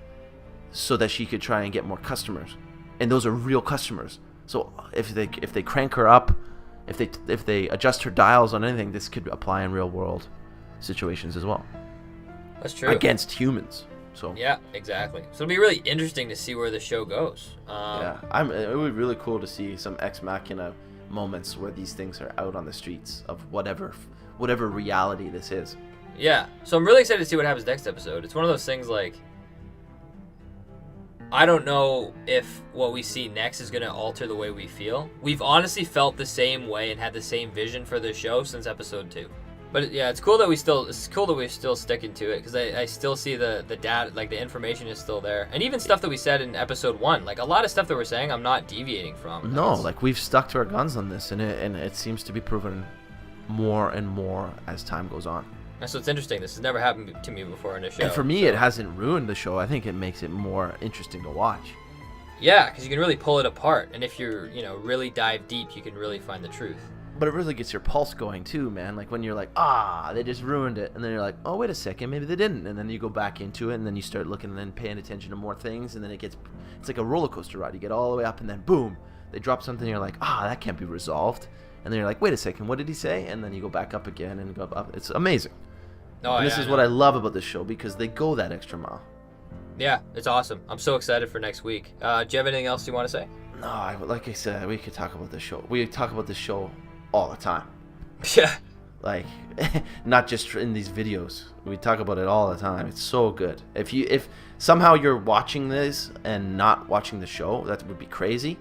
so that she could try and get more customers, and those are real customers. So if they crank her up, if they adjust her dials on anything, this could apply in real world situations as well. That's true. against humans. So Yeah, exactly. So it'll be really interesting to see where the show goes. yeah, it would be really cool to see some Ex Machina moments where these things are out on the streets of whatever reality this is. Yeah, so I'm really excited to see what happens next episode. It's one of those things like, I don't know if what we see next is going to alter the way we feel. We've honestly felt the same way and had the same vision for the show since episode 2. But yeah, it's cool that we're still sticking to it, because I still see the data, like the information is still there, and even stuff that we said in episode 1, like a lot of stuff that we're saying, I'm not deviating from. No, like we've stuck to our guns on this, and it seems to be proven more and more as time goes on. And so it's interesting. This has never happened to me before in a show. And for me, it hasn't ruined the show. I think it makes it more interesting to watch. Yeah, because you can really pull it apart, and if you're really dive deep, you can really find the truth. But it really gets your pulse going too, man. Like when you're like, they just ruined it. And then you're like, oh, wait a second, maybe they didn't. And then you go back into it, and then you start looking and then paying attention to more things. And then it's like a roller coaster ride. You get all the way up, and then boom, they drop something, and you're like, that can't be resolved. And then you're like, wait a second, what did he say? And then you go back up again and go up. It's amazing. Oh, and this is what I love about this show, because they go that extra mile. Yeah, it's awesome. I'm so excited for next week. Do you have anything else you want to say? No, like I said, we could talk about this show. We talk about this show all the time. Yeah. Like, not just in these videos. We talk about it all the time. It's so good. If somehow you're watching this and not watching the show, that would be crazy.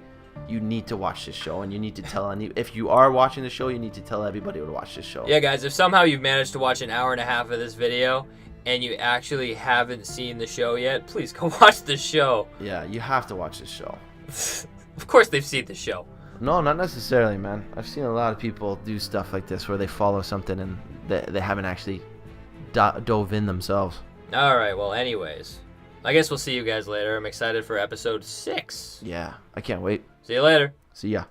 You need to watch this show, and you need to tell if you are watching the show, you need to tell everybody to watch this show. Yeah, guys, if somehow you've managed to watch an hour and a half of this video and you actually haven't seen the show yet, please go watch the show. Yeah, you have to watch this show. Of course they've seen the show. No, not necessarily, man. I've seen a lot of people do stuff like this where they follow something and they haven't actually dove in themselves. All right, well, anyways, I guess we'll see you guys later. I'm excited for episode 6. Yeah, I can't wait. See you later. See ya.